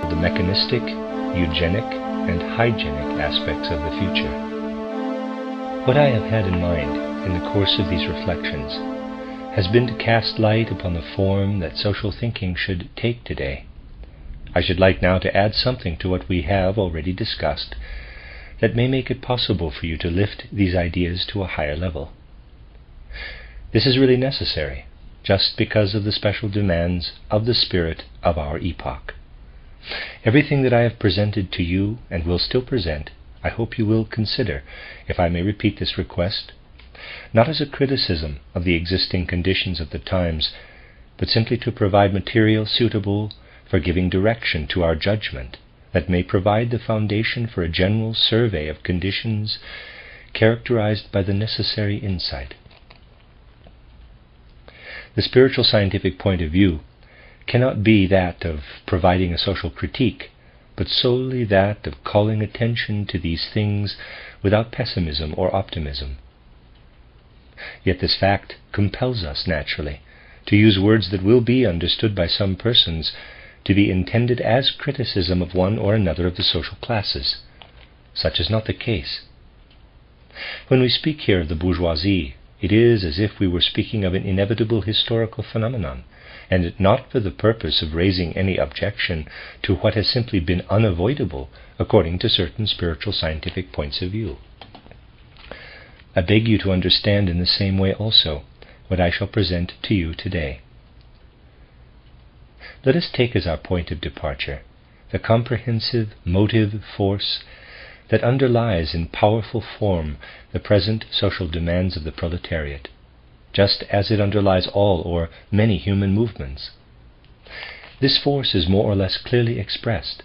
of the mechanistic, eugenic, and hygienic aspects of the future. What I have had in mind in the course of these reflections has been to cast light upon the form that social thinking should take today. I should like now to add something to what we have already discussed that may make it possible for you to lift these ideas to a higher level. This is really necessary, just because of the special demands of the spirit of our epoch. Everything that I have presented to you and will still present, I hope you will consider, if I may repeat this request, not as a criticism of the existing conditions of the times, but simply to provide material suitable for giving direction to our judgment that may provide the foundation for a general survey of conditions characterized by the necessary insight. The spiritual scientific point of view cannot be that of providing a social critique, but solely that of calling attention to these things without pessimism or optimism. Yet this fact compels us, naturally, to use words that will be understood by some persons to be intended as criticism of one or another of the social classes. Such is not the case. When we speak here of the bourgeoisie, it is as if we were speaking of an inevitable historical phenomenon, and not for the purpose of raising any objection to what has simply been unavoidable according to certain spiritual scientific points of view. I beg you to understand in the same way also what I shall present to you today. Let us take as our point of departure the comprehensive motive force that underlies in powerful form the present social demands of the proletariat, just as it underlies all or many human movements. This force is more or less clearly expressed,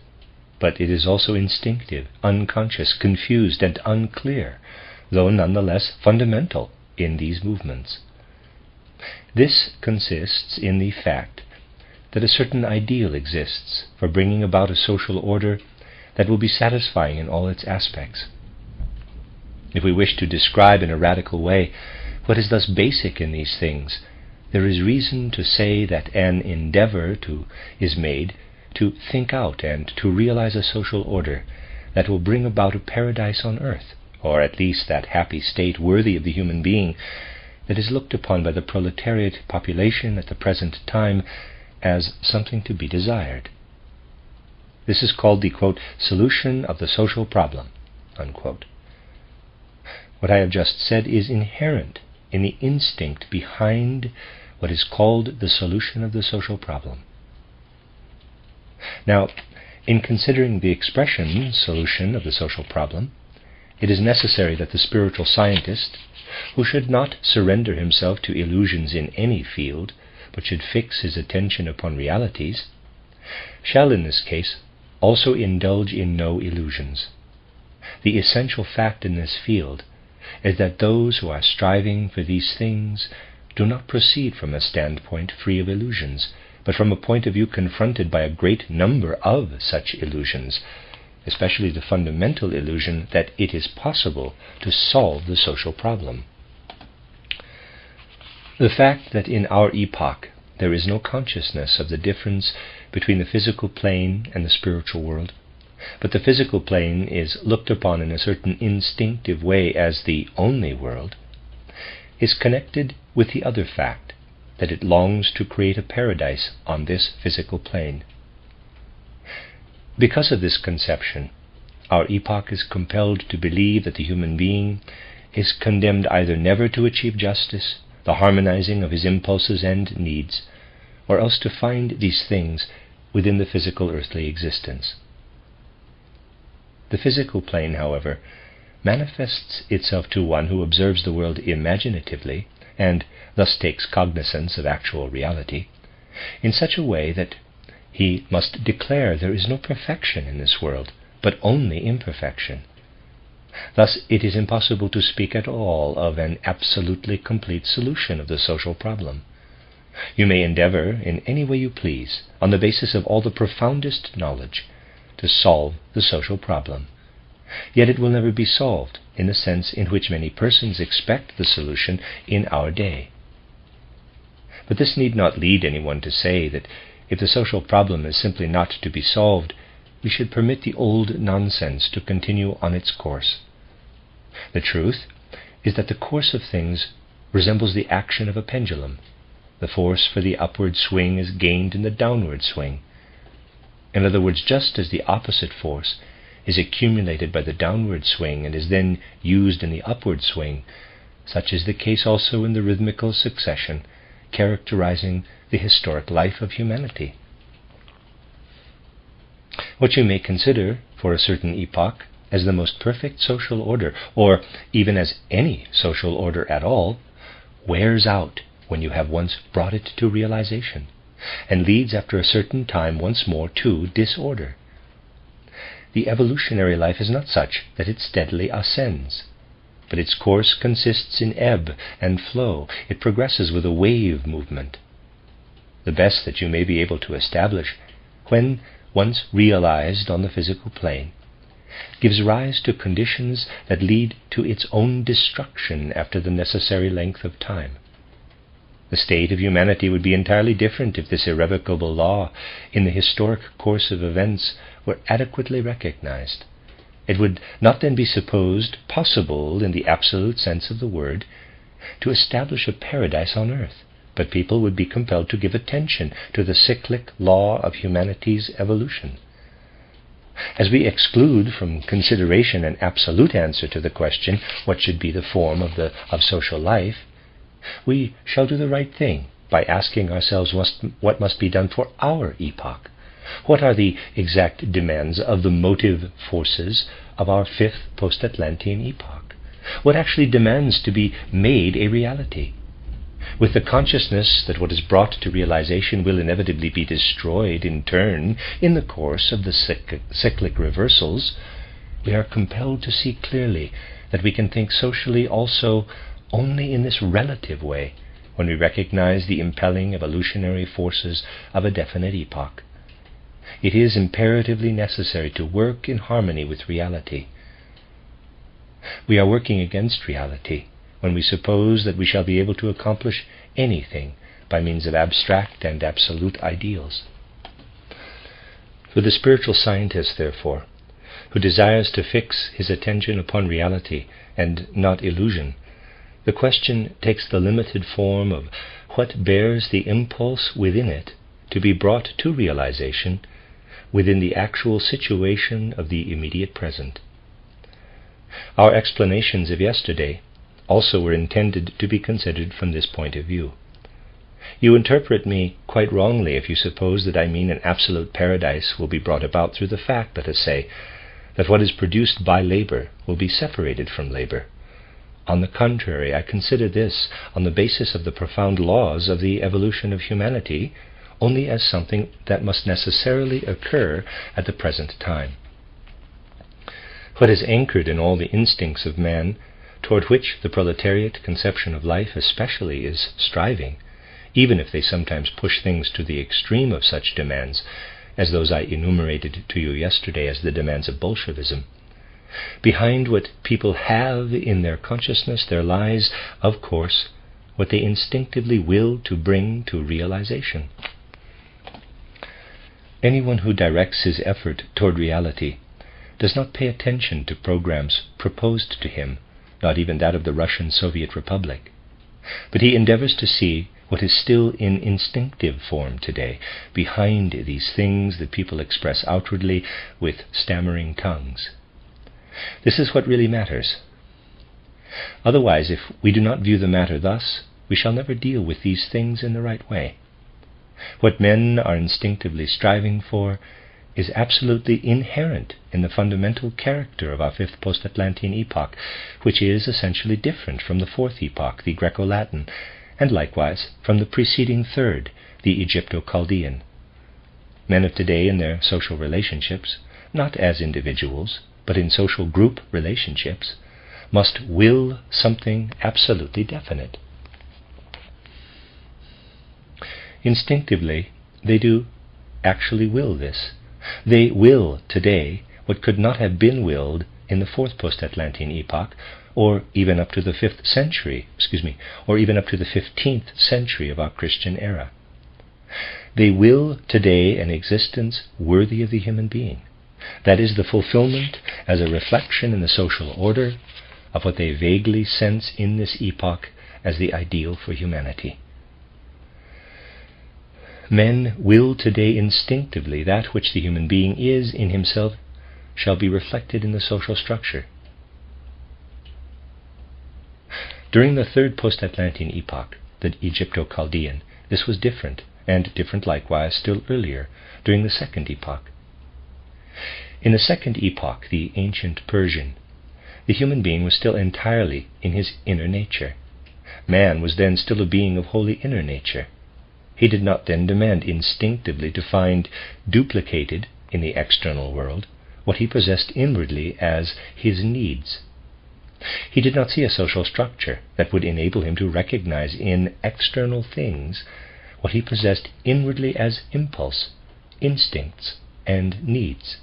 but it is also instinctive, unconscious, confused, and unclear, though nonetheless fundamental in these movements. This consists in the fact that a certain ideal exists for bringing about a social order that will be satisfying in all its aspects. If we wish to describe in a radical way what is thus basic in these things, there is reason to say that an endeavor is made to think out and to realize a social order that will bring about a paradise on earth, or at least that happy state worthy of the human being that is looked upon by the proletariat population at the present time as something to be desired. This is called the, quote, solution of the social problem, unquote. What I have just said is inherent in the instinct behind what is called the solution of the social problem. Now, in considering the expression solution of the social problem, it is necessary that the spiritual scientist, who should not surrender himself to illusions in any field, but should fix his attention upon realities, shall in this case also indulge in no illusions. The essential fact in this field is that those who are striving for these things do not proceed from a standpoint free of illusions, but from a point of view confronted by a great number of such illusions, especially the fundamental illusion that it is possible to solve the social problem. The fact that in our epoch there is no consciousness of the difference between the physical plane and the spiritual world, but the physical plane is looked upon in a certain instinctive way as the only world, is connected with the other fact that it longs to create a paradise on this physical plane. Because of this conception, our epoch is compelled to believe that the human being is condemned either never to achieve justice, the harmonizing of his impulses and needs, or else to find these things within the physical earthly existence. The physical plane, however, manifests itself to one who observes the world imaginatively, and thus takes cognizance of actual reality, in such a way that he must declare there is no perfection in this world, but only imperfection. Thus it is impossible to speak at all of an absolutely complete solution of the social problem. You may endeavor, in any way you please, on the basis of all the profoundest knowledge, to solve the social problem. Yet it will never be solved in the sense in which many persons expect the solution in our day. But this need not lead anyone to say that if the social problem is simply not to be solved, we should permit the old nonsense to continue on its course. The truth is that the course of things resembles the action of a pendulum. The force for the upward swing is gained in the downward swing. In other words, just as the opposite force is accumulated by the downward swing and is then used in the upward swing, such is the case also in the rhythmical succession characterizing the historic life of humanity. What you may consider for a certain epoch as the most perfect social order, or even as any social order at all, wears out when you have once brought it to realization, and leads after a certain time once more to disorder. The evolutionary life is not such that it steadily ascends, but its course consists in ebb and flow. It progresses with a wave movement. The best that you may be able to establish, when once realized on the physical plane, gives rise to conditions that lead to its own destruction after the necessary length of time. The state of humanity would be entirely different if this irrevocable law in the historic course of events were adequately recognized. It would not then be supposed possible, in the absolute sense of the word, to establish a paradise on earth, but people would be compelled to give attention to the cyclic law of humanity's evolution. As we exclude from consideration an absolute answer to the question, what should be the form of social life, we shall do the right thing by asking ourselves what must be done for our epoch. What are the exact demands of the motive forces of our fifth post-Atlantean epoch? What actually demands to be made a reality? With the consciousness that what is brought to realization will inevitably be destroyed in turn in the course of the cyclic reversals, we are compelled to see clearly that we can think socially also only in this relative way when we recognize the impelling evolutionary forces of a definite epoch. It is imperatively necessary to work in harmony with reality. We are working against reality when we suppose that we shall be able to accomplish anything by means of abstract and absolute ideals. For the spiritual scientist, therefore, who desires to fix his attention upon reality and not illusion, the question takes the limited form of what bears the impulse within it to be brought to realization within the actual situation of the immediate present. Our explanations of yesterday also were intended to be considered from this point of view. You interpret me quite wrongly if you suppose that I mean an absolute paradise will be brought about through the fact, let us say, that what is produced by labor will be separated from labor. On the contrary, I consider this, on the basis of the profound laws of the evolution of humanity, only as something that must necessarily occur at the present time. What is anchored in all the instincts of man, toward which the proletariat conception of life especially is striving, even if they sometimes push things to the extreme of such demands, as those I enumerated to you yesterday as the demands of Bolshevism. Behind what people have in their consciousness there lies, of course, what they instinctively will to bring to realization. Anyone who directs his effort toward reality does not pay attention to programs proposed to him, not even that of the Russian Soviet Republic, but he endeavors to see what is still in instinctive form today, behind these things that people express outwardly with stammering tongues. This is what really matters. Otherwise, if we do not view the matter thus, we shall never deal with these things in the right way. What men are instinctively striving for is absolutely inherent in the fundamental character of our fifth post-Atlantean epoch, which is essentially different from the fourth epoch, the Greco-Latin, and likewise from the preceding third, the Egypto-Chaldean. Men of today in their social relationships, not as individuals, but in social group relationships, must will something absolutely definite. Instinctively, they do actually will this. They will today what could not have been willed in the fourth post-Atlantean epoch, or even up to the 15th century of our Christian era. They will today an existence worthy of the human being, That is the fulfillment, as a reflection in the social order, of what they vaguely sense in this epoch as the ideal for humanity. Men will today instinctively that which the human being is in himself shall be reflected in the social structure. During the third post-Atlantean epoch, the Egypto-Chaldean, this was different, and different likewise still earlier, during the second epoch. In the second epoch, the ancient Persian, the human being was still entirely in his inner nature. Man was then still a being of wholly inner nature. He did not then demand instinctively to find duplicated in the external world what he possessed inwardly as his needs. He did not see a social structure that would enable him to recognize in external things what he possessed inwardly as impulse, instincts, and needs.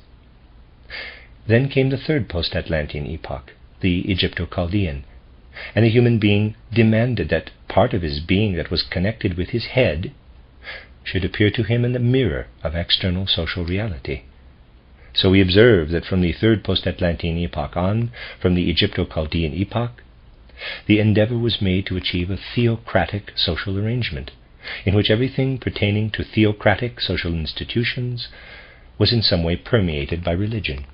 Then came the third post-Atlantean epoch, the Egypto-Chaldean, and the human being demanded that part of his being that was connected with his head should appear to him in the mirror of external social reality. So we observe that from the third post-Atlantean epoch on, from the Egypto-Chaldean epoch, the endeavor was made to achieve a theocratic social arrangement, in which everything pertaining to theocratic social institutions was in some way permeated by religion.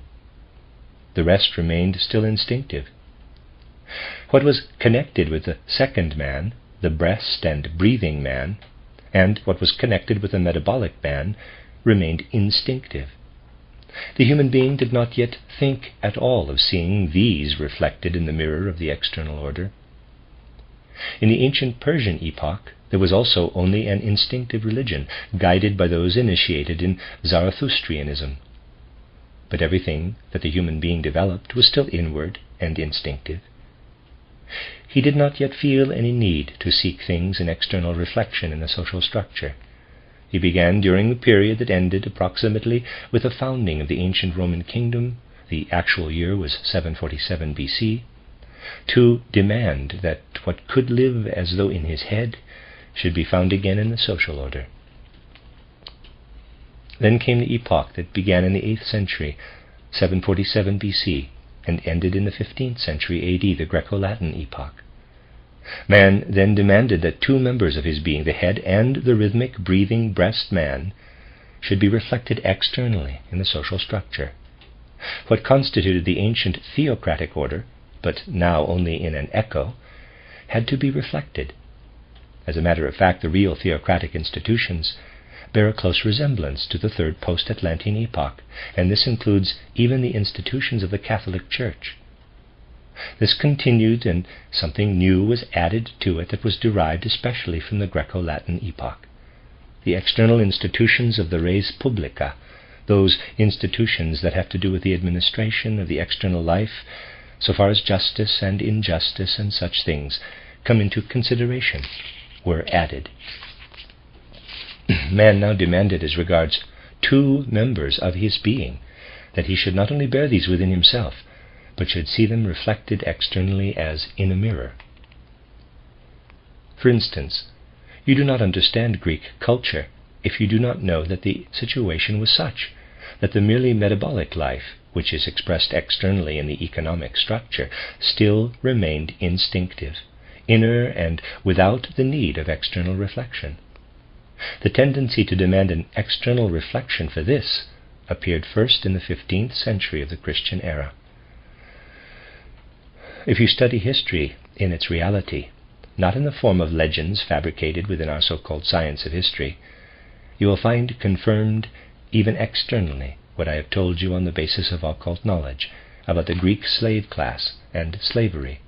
The rest remained still instinctive. What was connected with the second man, the breast and breathing man, and what was connected with the metabolic man, remained instinctive. The human being did not yet think at all of seeing these reflected in the mirror of the external order. In the ancient Persian epoch, there was also only an instinctive religion, guided by those initiated in Zarathustrianism. But everything that the human being developed was still inward and instinctive. He did not yet feel any need to seek things in external reflection in the social structure. He began during the period that ended approximately with the founding of the ancient Roman kingdom, the actual year was 747 BC, to demand that what could live as though in his head should be found again in the social order. Then came the epoch that began in the 8th century, 747 BC, and ended in the 15th century AD, the Greco-Latin epoch. Man then demanded that two members of his being, the head and the rhythmic, breathing breast man, should be reflected externally in the social structure. What constituted the ancient theocratic order, but now only in an echo, had to be reflected. As a matter of fact, the real theocratic institutions bear a close resemblance to the third post-Atlantean epoch, and this includes even the institutions of the Catholic Church. This continued, and something new was added to it that was derived especially from the Greco-Latin epoch. The external institutions of the res publica, those institutions that have to do with the administration of the external life, so far as justice and injustice and such things come into consideration, were added. Man now demanded as regards two members of his being that he should not only bear these within himself, but should see them reflected externally as in a mirror. For instance, you do not understand Greek culture if you do not know that the situation was such that the merely metabolic life, which is expressed externally in the economic structure, still remained instinctive, inner, and without the need of external reflection. The tendency to demand an external reflection for this appeared first in the 15th century of the Christian era. If you study history in its reality, not in the form of legends fabricated within our so-called science of history, you will find confirmed even externally what I have told you on the basis of occult knowledge about the Greek slave class and slavery,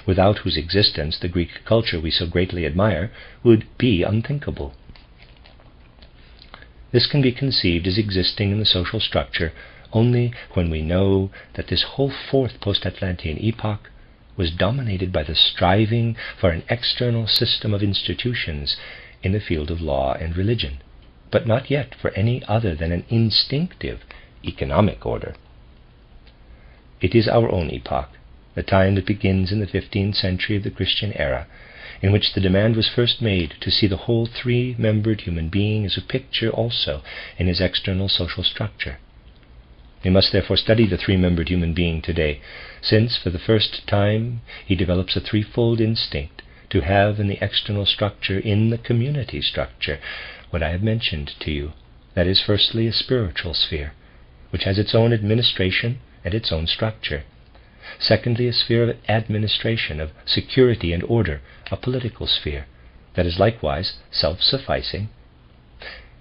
without whose existence the Greek culture we so greatly admire would be unthinkable. This can be conceived as existing in the social structure only when we know that this whole fourth post-Atlantean epoch was dominated by the striving for an external system of institutions in the field of law and religion, but not yet for any other than an instinctive economic order. It is our own epoch, the time that begins in the 15th century of the Christian era, in which the demand was first made to see the whole three-membered human being as a picture also in his external social structure. We must therefore study the three-membered human being today, since for the first time he develops a threefold instinct to have in the external structure, in the community structure, what I have mentioned to you. That is, firstly, a spiritual sphere, which has its own administration and its own structure. Secondly, a sphere of administration, of security and order, a political sphere, that is likewise self-sufficing.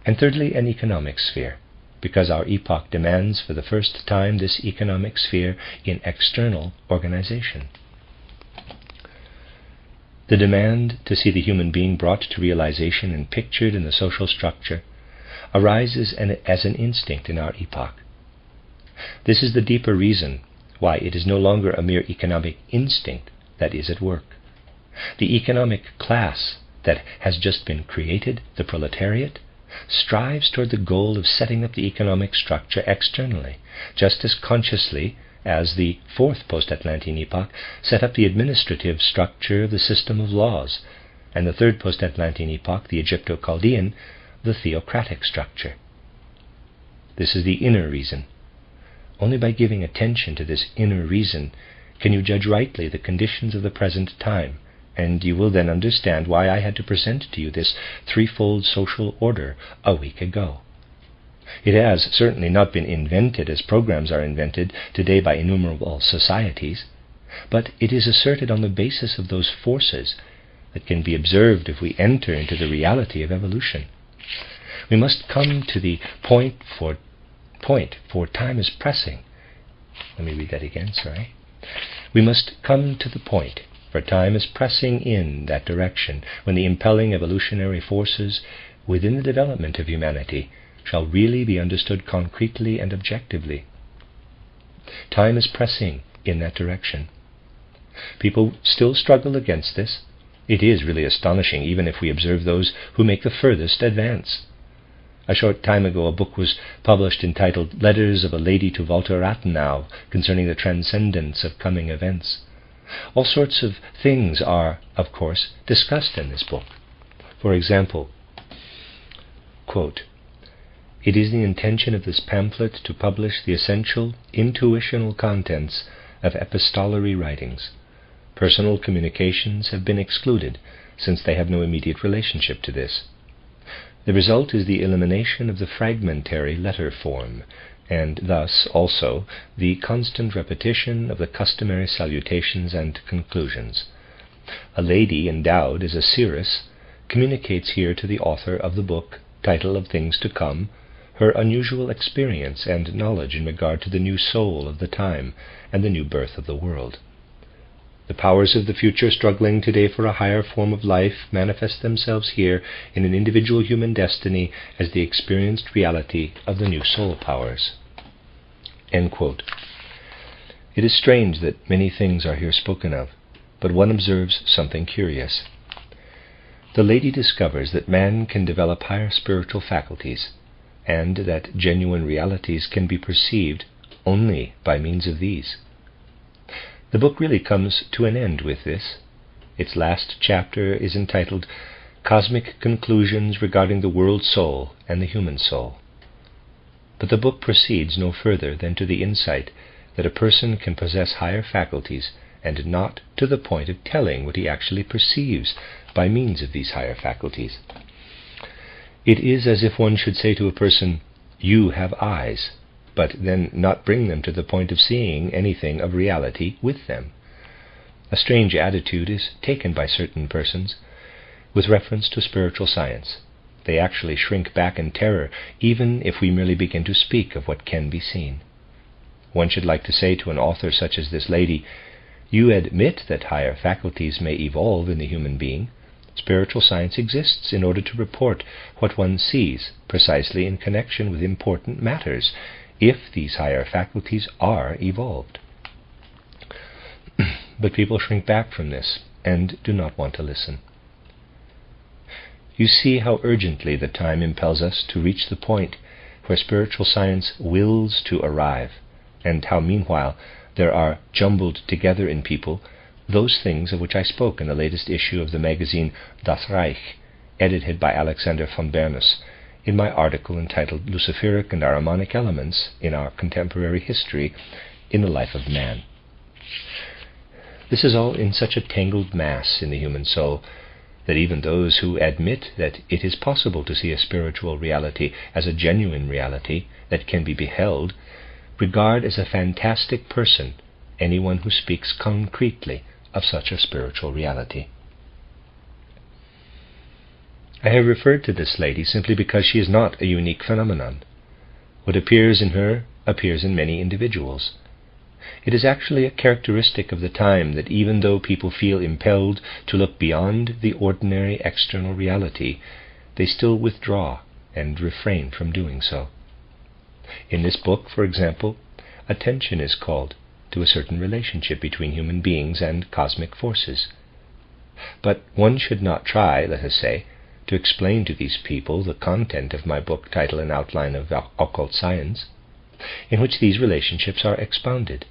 And thirdly, an economic sphere, because our epoch demands for the first time this economic sphere in external organization. The demand to see the human being brought to realization and pictured in the social structure arises as an instinct in our epoch. This is the deeper reason why it is no longer a mere economic instinct that is at work. The economic class that has just been created, the proletariat, strives toward the goal of setting up the economic structure externally, just as consciously as the fourth post-Atlantean epoch set up the administrative structure of the system of laws, and the third post-Atlantean epoch, the Egypto-Chaldean, the theocratic structure. This is the inner reason. Only by giving attention to this inner reason can you judge rightly the conditions of the present time, and you will then understand why I had to present to you this threefold social order a week ago. It has certainly not been invented as programs are invented today by innumerable societies, but it is asserted on the basis of those forces that can be observed if we enter into the reality of evolution. We must come to the point, for time is pressing. Let me read that again, sorry. We must come to the point, for time is pressing in that direction, when the impelling evolutionary forces within the development of humanity shall really be understood concretely and objectively. Time is pressing in that direction. People still struggle against this. It is really astonishing, even if we observe those who make the furthest advance. A short time ago a book was published entitled Letters of a Lady to Walter Rathenau concerning the transcendence of coming events. All sorts of things are, of course, discussed in this book. For example, quote, "It is the intention of this pamphlet to publish the essential intuitional contents of epistolary writings. Personal communications have been excluded, since they have no immediate relationship to this. The result is the elimination of the fragmentary letter form, and thus also the constant repetition of the customary salutations and conclusions. A lady endowed as a seeress communicates here to the author of the book, title of Things to Come, her unusual experience and knowledge in regard to the new soul of the time and the new birth of the world. The powers of the future struggling today for a higher form of life manifest themselves here in an individual human destiny as the experienced reality of the new soul powers." End quote. It is strange that many things are here spoken of, but one observes something curious. The lady discovers that man can develop higher spiritual faculties, and that genuine realities can be perceived only by means of these. The book really comes to an end with this. Its last chapter is entitled Cosmic Conclusions Regarding the World Soul and the Human Soul. But the book proceeds no further than to the insight that a person can possess higher faculties, and not to the point of telling what he actually perceives by means of these higher faculties. It is as if one should say to a person, "You have eyes," but then not bring them to the point of seeing anything of reality with them. A strange attitude is taken by certain persons with reference to spiritual science. They actually shrink back in terror, even if we merely begin to speak of what can be seen. One should like to say to an author such as this lady, "You admit that higher faculties may evolve in the human being. Spiritual science exists in order to report what one sees, precisely in connection with important matters, if these higher faculties are evolved." But people shrink back from this and do not want to listen. You see how urgently the time impels us to reach the point where spiritual science wills to arrive, and how meanwhile there are jumbled together in people those things of which I spoke in the latest issue of the magazine Das Reich, edited by Alexander von Bernus, in my article entitled Luciferic and Ahrimanic Elements in Our Contemporary History in the Life of Man. This is all in such a tangled mass in the human soul that even those who admit that it is possible to see a spiritual reality as a genuine reality that can be beheld regard as a fantastic person anyone who speaks concretely of such a spiritual reality. I have referred to this lady simply because she is not a unique phenomenon. What appears in her appears in many individuals. It is actually a characteristic of the time that even though people feel impelled to look beyond the ordinary external reality, they still withdraw and refrain from doing so. In this book, for example, attention is called to a certain relationship between human beings and cosmic forces. But one should not try, let us say, to explain to these people the content of my book titled An Outline of Occult Science, in which these relationships are expounded.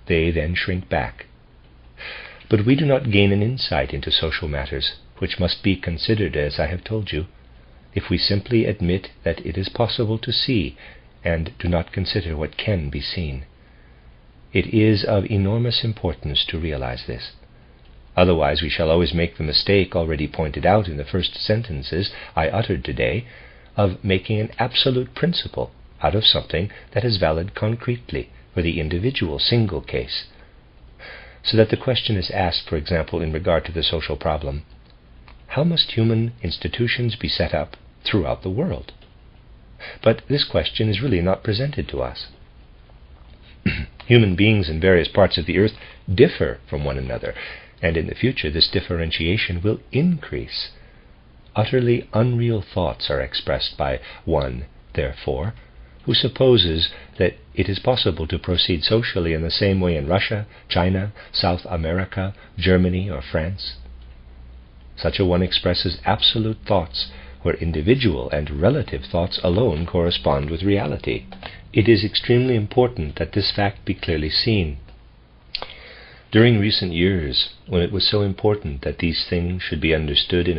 They then shrink back. But we do not gain an insight into social matters, which must be considered, as I have told you, if we simply admit that it is possible to see and do not consider what can be seen. It is of enormous importance to realize this. Otherwise we shall always make the mistake already pointed out in the first sentences I uttered today of making an absolute principle out of something that is valid concretely for the individual single case. So that the question is asked, for example, in regard to the social problem, how must human institutions be set up throughout the world? But this question is really not presented to us. Human beings in various parts of the earth differ from one another, and in the future this differentiation will increase. Utterly unreal thoughts are expressed by one, therefore, who supposes that it is possible to proceed socially in the same way in Russia, China, South America, Germany, or France. Such a one expresses absolute thoughts where individual and relative thoughts alone correspond with reality. It is extremely important that this fact be clearly seen. During recent years, when it was so important that these things should be understood in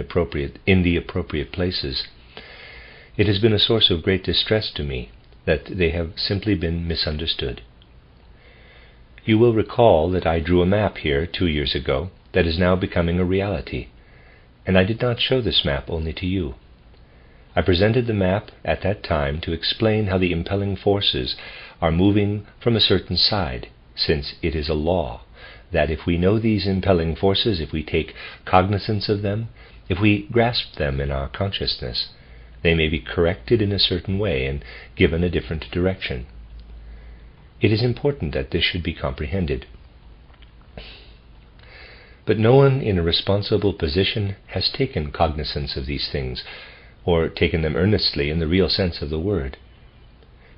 the appropriate places, it has been a source of great distress to me that they have simply been misunderstood. You will recall that I drew a map here 2 years ago that is now becoming a reality, and I did not show this map only to you. I presented the map at that time to explain how the impelling forces are moving from a certain side, since it is a law that if we know these impelling forces, if we take cognizance of them, if we grasp them in our consciousness, they may be corrected in a certain way and given a different direction. It is important that this should be comprehended. But no one in a responsible position has taken cognizance of these things, or taken them earnestly in the real sense of the word.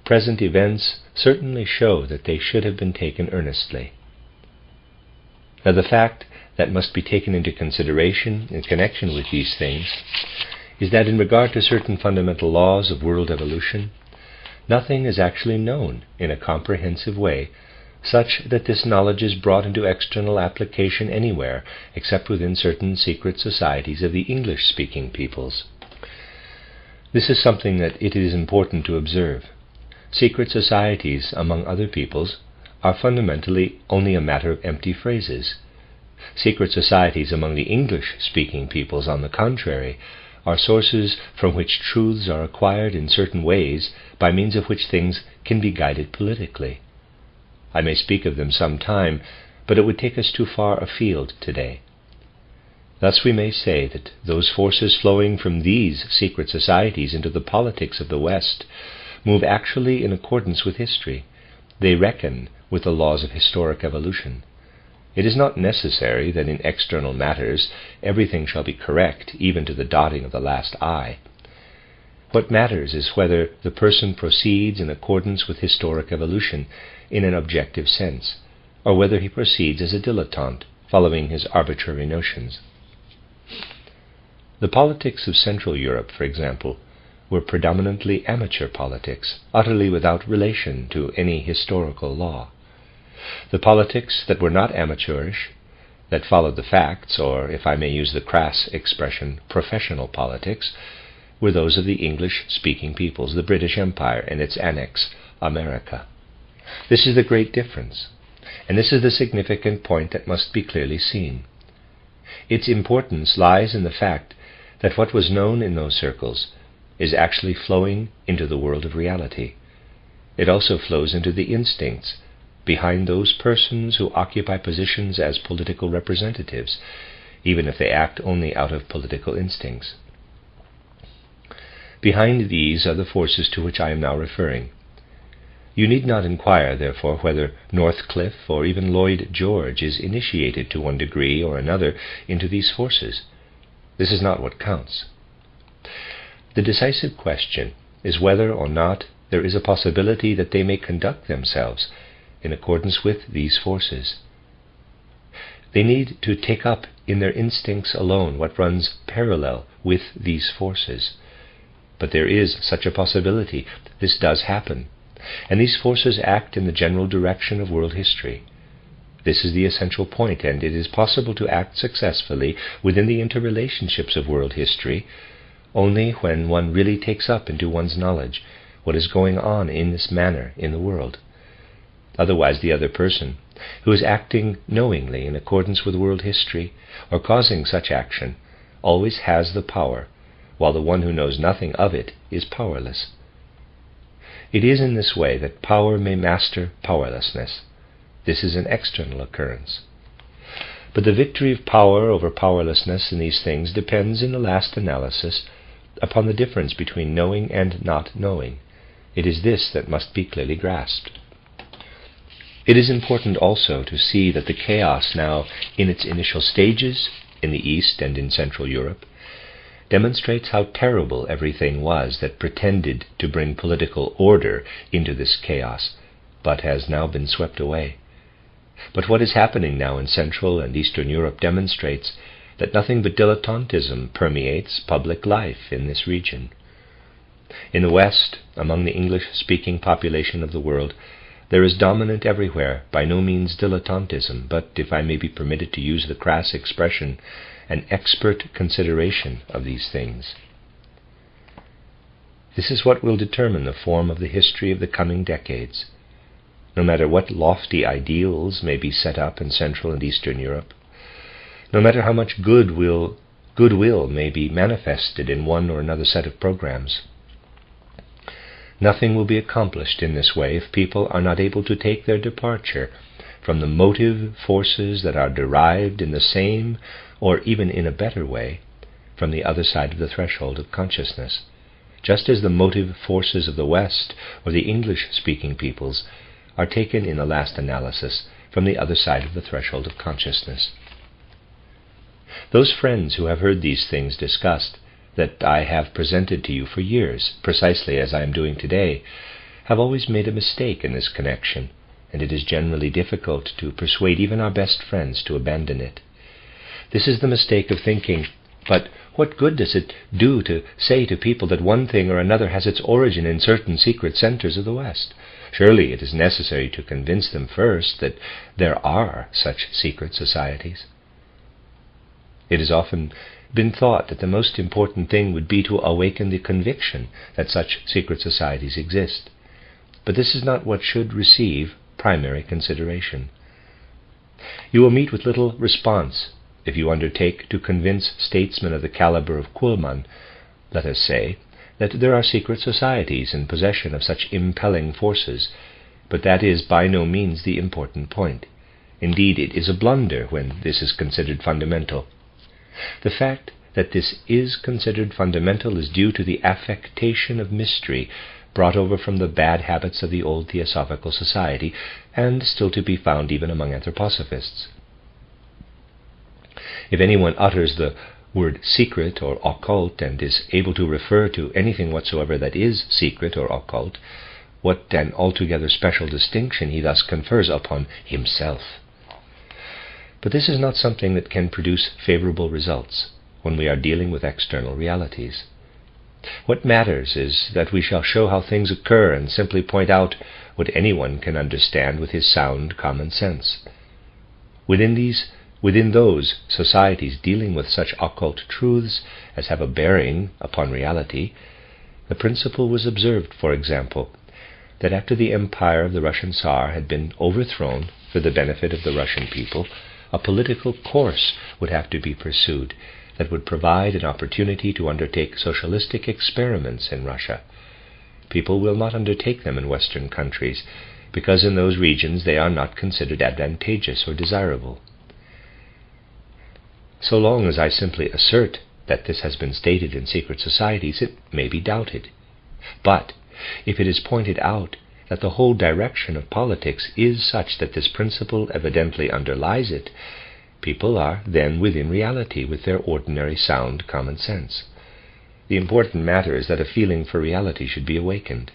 Present events certainly show that they should have been taken earnestly. Now the fact that must be taken into consideration in connection with these things is that in regard to certain fundamental laws of world evolution, nothing is actually known in a comprehensive way such that this knowledge is brought into external application anywhere except within certain secret societies of the English-speaking peoples. This is something that it is important to observe. Secret societies among other peoples are fundamentally only a matter of empty phrases. Secret societies among the English-speaking peoples, on the contrary, are sources from which truths are acquired in certain ways by means of which things can be guided politically. I may speak of them some time, but it would take us too far afield today. Thus we may say that those forces flowing from these secret societies into the politics of the West move actually in accordance with history. They reckon with the laws of historic evolution. It is not necessary that in external matters everything shall be correct, even to the dotting of the last I. What matters is whether the person proceeds in accordance with historic evolution in an objective sense, or whether he proceeds as a dilettante, following his arbitrary notions. The politics of Central Europe, for example, were predominantly amateur politics, utterly without relation to any historical law. The politics that were not amateurish, that followed the facts, or, if I may use the crass expression, professional politics, were those of the English-speaking peoples, the British Empire and its annex, America. This is the great difference, and this is the significant point that must be clearly seen. Its importance lies in the fact that what was known in those circles is actually flowing into the world of reality. It also flows into the instincts behind those persons who occupy positions as political representatives, even if they act only out of political instincts. Behind these are the forces to which I am now referring. You need not inquire, therefore, whether Northcliffe or even Lloyd George is initiated to one degree or another into these forces. This is not what counts. The decisive question is whether or not there is a possibility that they may conduct themselves in accordance with these forces. They need to take up in their instincts alone what runs parallel with these forces. But there is such a possibility. This does happen. And these forces act in the general direction of world history. This is the essential point, and it is possible to act successfully within the interrelationships of world history only when one really takes up into one's knowledge what is going on in this manner in the world. Otherwise, the other person, who is acting knowingly in accordance with world history, or causing such action, always has the power, while the one who knows nothing of it is powerless. It is in this way that power may master powerlessness. This is an external occurrence. But the victory of power over powerlessness in these things depends, in the last analysis, upon the difference between knowing and not knowing. It is this that must be clearly grasped. It is important also to see that the chaos now in its initial stages in the East and in Central Europe demonstrates how terrible everything was that pretended to bring political order into this chaos, but has now been swept away. But what is happening now in Central and Eastern Europe demonstrates that nothing but dilettantism permeates public life in this region. In the West, among the English-speaking population of the world, there is dominant everywhere by no means dilettantism, but, if I may be permitted to use the crass expression, an expert consideration of these things. This is what will determine the form of the history of the coming decades. No matter what lofty ideals may be set up in Central and Eastern Europe, no matter how much goodwill may be manifested in one or another set of programs, nothing will be accomplished in this way if people are not able to take their departure from the motive forces that are derived in the same, or even in a better way, from the other side of the threshold of consciousness, just as the motive forces of the West or the English-speaking peoples are taken in the last analysis from the other side of the threshold of consciousness. Those friends who have heard these things discussed that I have presented to you for years, precisely as I am doing today, have always made a mistake in this connection, and it is generally difficult to persuade even our best friends to abandon it. This is the mistake of thinking, but what good does it do to say to people that one thing or another has its origin in certain secret centers of the West? Surely it is necessary to convince them first that there are such secret societies. It has often been thought that the most important thing would be to awaken the conviction that such secret societies exist. But this is not what should receive primary consideration. You will meet with little response if you undertake to convince statesmen of the caliber of Kuhlmann, let us say, that there are secret societies in possession of such impelling forces, but that is by no means the important point. Indeed, it is a blunder when this is considered fundamental. The fact that this is considered fundamental is due to the affectation of mystery brought over from the bad habits of the old Theosophical Society, and still to be found even among anthroposophists. If anyone utters the word secret or occult and is able to refer to anything whatsoever that is secret or occult, what an altogether special distinction he thus confers upon himself. But this is not something that can produce favorable results when we are dealing with external realities. What matters is that we shall show how things occur and simply point out what anyone can understand with his sound common sense. Within these within those societies dealing with such occult truths as have a bearing upon reality, the principle was observed, for example, that after the empire of the Russian Tsar had been overthrown for the benefit of the Russian people, a political course would have to be pursued that would provide an opportunity to undertake socialistic experiments in Russia. People will not undertake them in Western countries, because in those regions they are not considered advantageous or desirable. So long as I simply assert that this has been stated in secret societies, it may be doubted. But if it is pointed out that the whole direction of politics is such that this principle evidently underlies it, people are then within reality with their ordinary sound common sense. The important matter is that a feeling for reality should be awakened.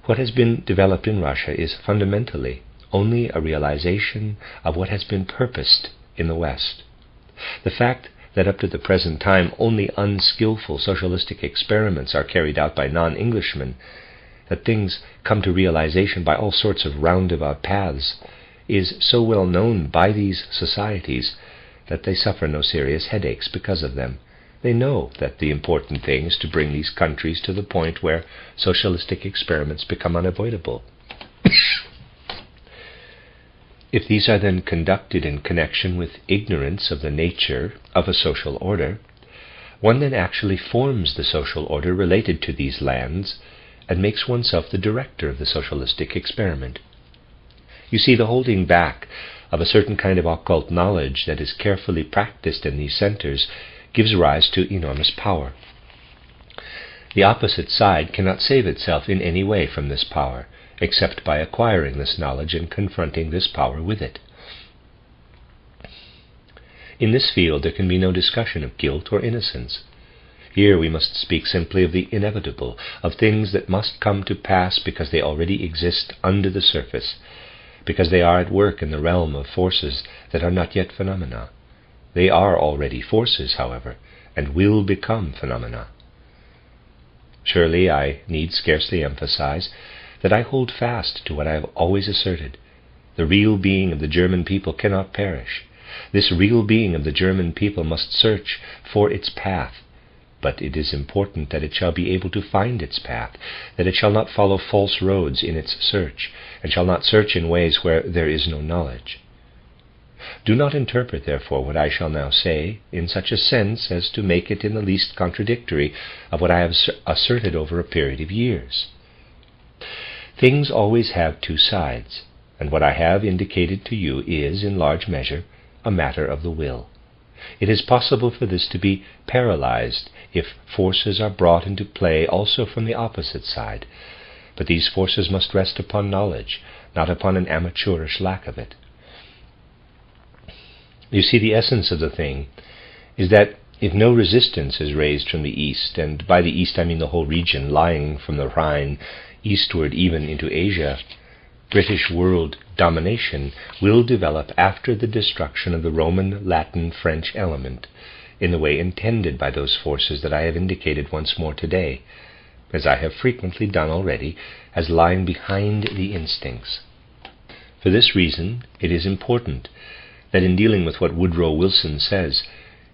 What has been developed in Russia is fundamentally only a realization of what has been purposed in the West. The fact that up to the present time only unskillful socialistic experiments are carried out by non-Englishmen, that things come to realization by all sorts of roundabout paths, is so well known by these societies that they suffer no serious headaches because of them. They know that the important thing is to bring these countries to the point where socialistic experiments become unavoidable. If these are then conducted in connection with ignorance of the nature of a social order, one then actually forms the social order related to these lands and makes oneself the director of the socialistic experiment. You see, the holding back of a certain kind of occult knowledge that is carefully practiced in these centers gives rise to enormous power. The opposite side cannot save itself in any way from this power, except by acquiring this knowledge and confronting this power with it. In this field there can be no discussion of guilt or innocence. Here we must speak simply of the inevitable, of things that must come to pass because they already exist under the surface, because they are at work in the realm of forces that are not yet phenomena. They are already forces, however, and will become phenomena. Surely I need scarcely emphasize that I hold fast to what I have always asserted. The real being of the German people cannot perish. This real being of the German people must search for its path, but it is important that it shall be able to find its path, that it shall not follow false roads in its search, and shall not search in ways where there is no knowledge. Do not interpret, therefore, what I shall now say in such a sense as to make it in the least contradictory of what I have asserted over a period of years. Things always have two sides, and what I have indicated to you is, in large measure, a matter of the will. It is possible for this to be paralyzed if forces are brought into play also from the opposite side, but these forces must rest upon knowledge, not upon an amateurish lack of it. You see, the essence of the thing is that if no resistance is raised from the East, and by the East I mean the whole region lying from the Rhine eastward even into Asia, British world domination will develop after the destruction of the Roman, Latin, French element in the way intended by those forces that I have indicated once more today, as I have frequently done already, as lying behind the instincts. For this reason, it is important that in dealing with what Woodrow Wilson says,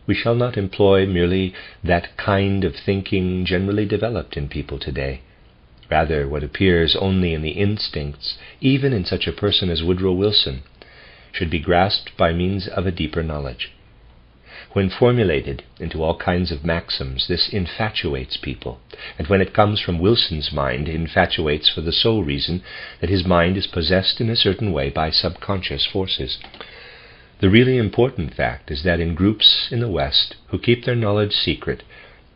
we shall not employ merely that kind of thinking generally developed in people today. Rather, what appears only in the instincts, even in such a person as Woodrow Wilson, should be grasped by means of a deeper knowledge. When formulated into all kinds of maxims, this infatuates people, and when it comes from Wilson's mind, infatuates for the sole reason that his mind is possessed in a certain way by subconscious forces. The really important fact is that in groups in the West who keep their knowledge secret,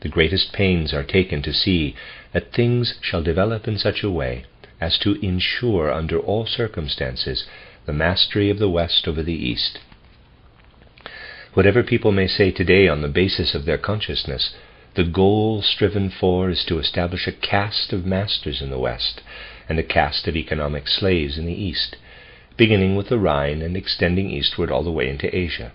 the greatest pains are taken to see that things shall develop in such a way as to ensure under all circumstances the mastery of the West over the East. Whatever people may say today on the basis of their consciousness, the goal striven for is to establish a caste of masters in the West and a caste of economic slaves in the East, beginning with the Rhine and extending eastward all the way into Asia.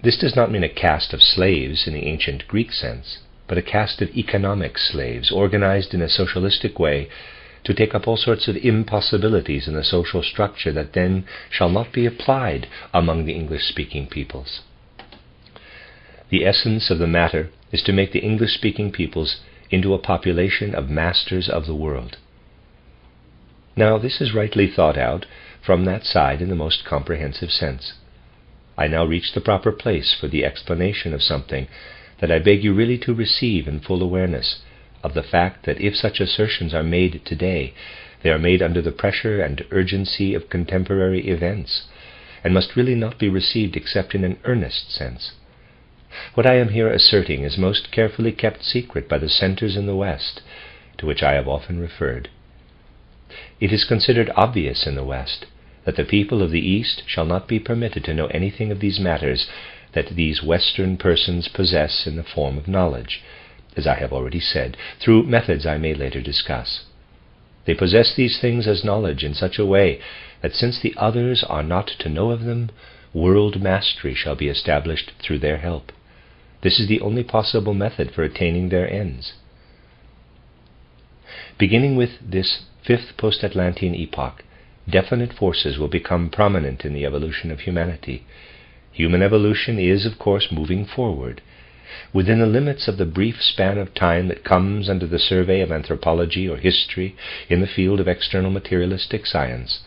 This does not mean a caste of slaves in the ancient Greek sense, but a caste of economic slaves organized in a socialistic way to take up all sorts of impossibilities in the social structure that then shall not be applied among the English-speaking peoples. The essence of the matter is to make the English-speaking peoples into a population of masters of the world. Now, this is rightly thought out from that side in the most comprehensive sense. I now reach the proper place for the explanation of something that I beg you really to receive in full awareness of the fact that if such assertions are made today, they are made under the pressure and urgency of contemporary events, and must really not be received except in an earnest sense. What I am here asserting is most carefully kept secret by the centers in the West, to which I have often referred. It is considered obvious in the West that the people of the East shall not be permitted to know anything of these matters that these Western persons possess in the form of knowledge, as I have already said, through methods I may later discuss. They possess these things as knowledge in such a way that since the others are not to know of them, world mastery shall be established through their help. This is the only possible method for attaining their ends. Beginning with this fifth post-Atlantean epoch, definite forces will become prominent in the evolution of humanity. Human evolution is, of course, moving forward. Within the limits of the brief span of time that comes under the survey of anthropology or history in the field of external materialistic science,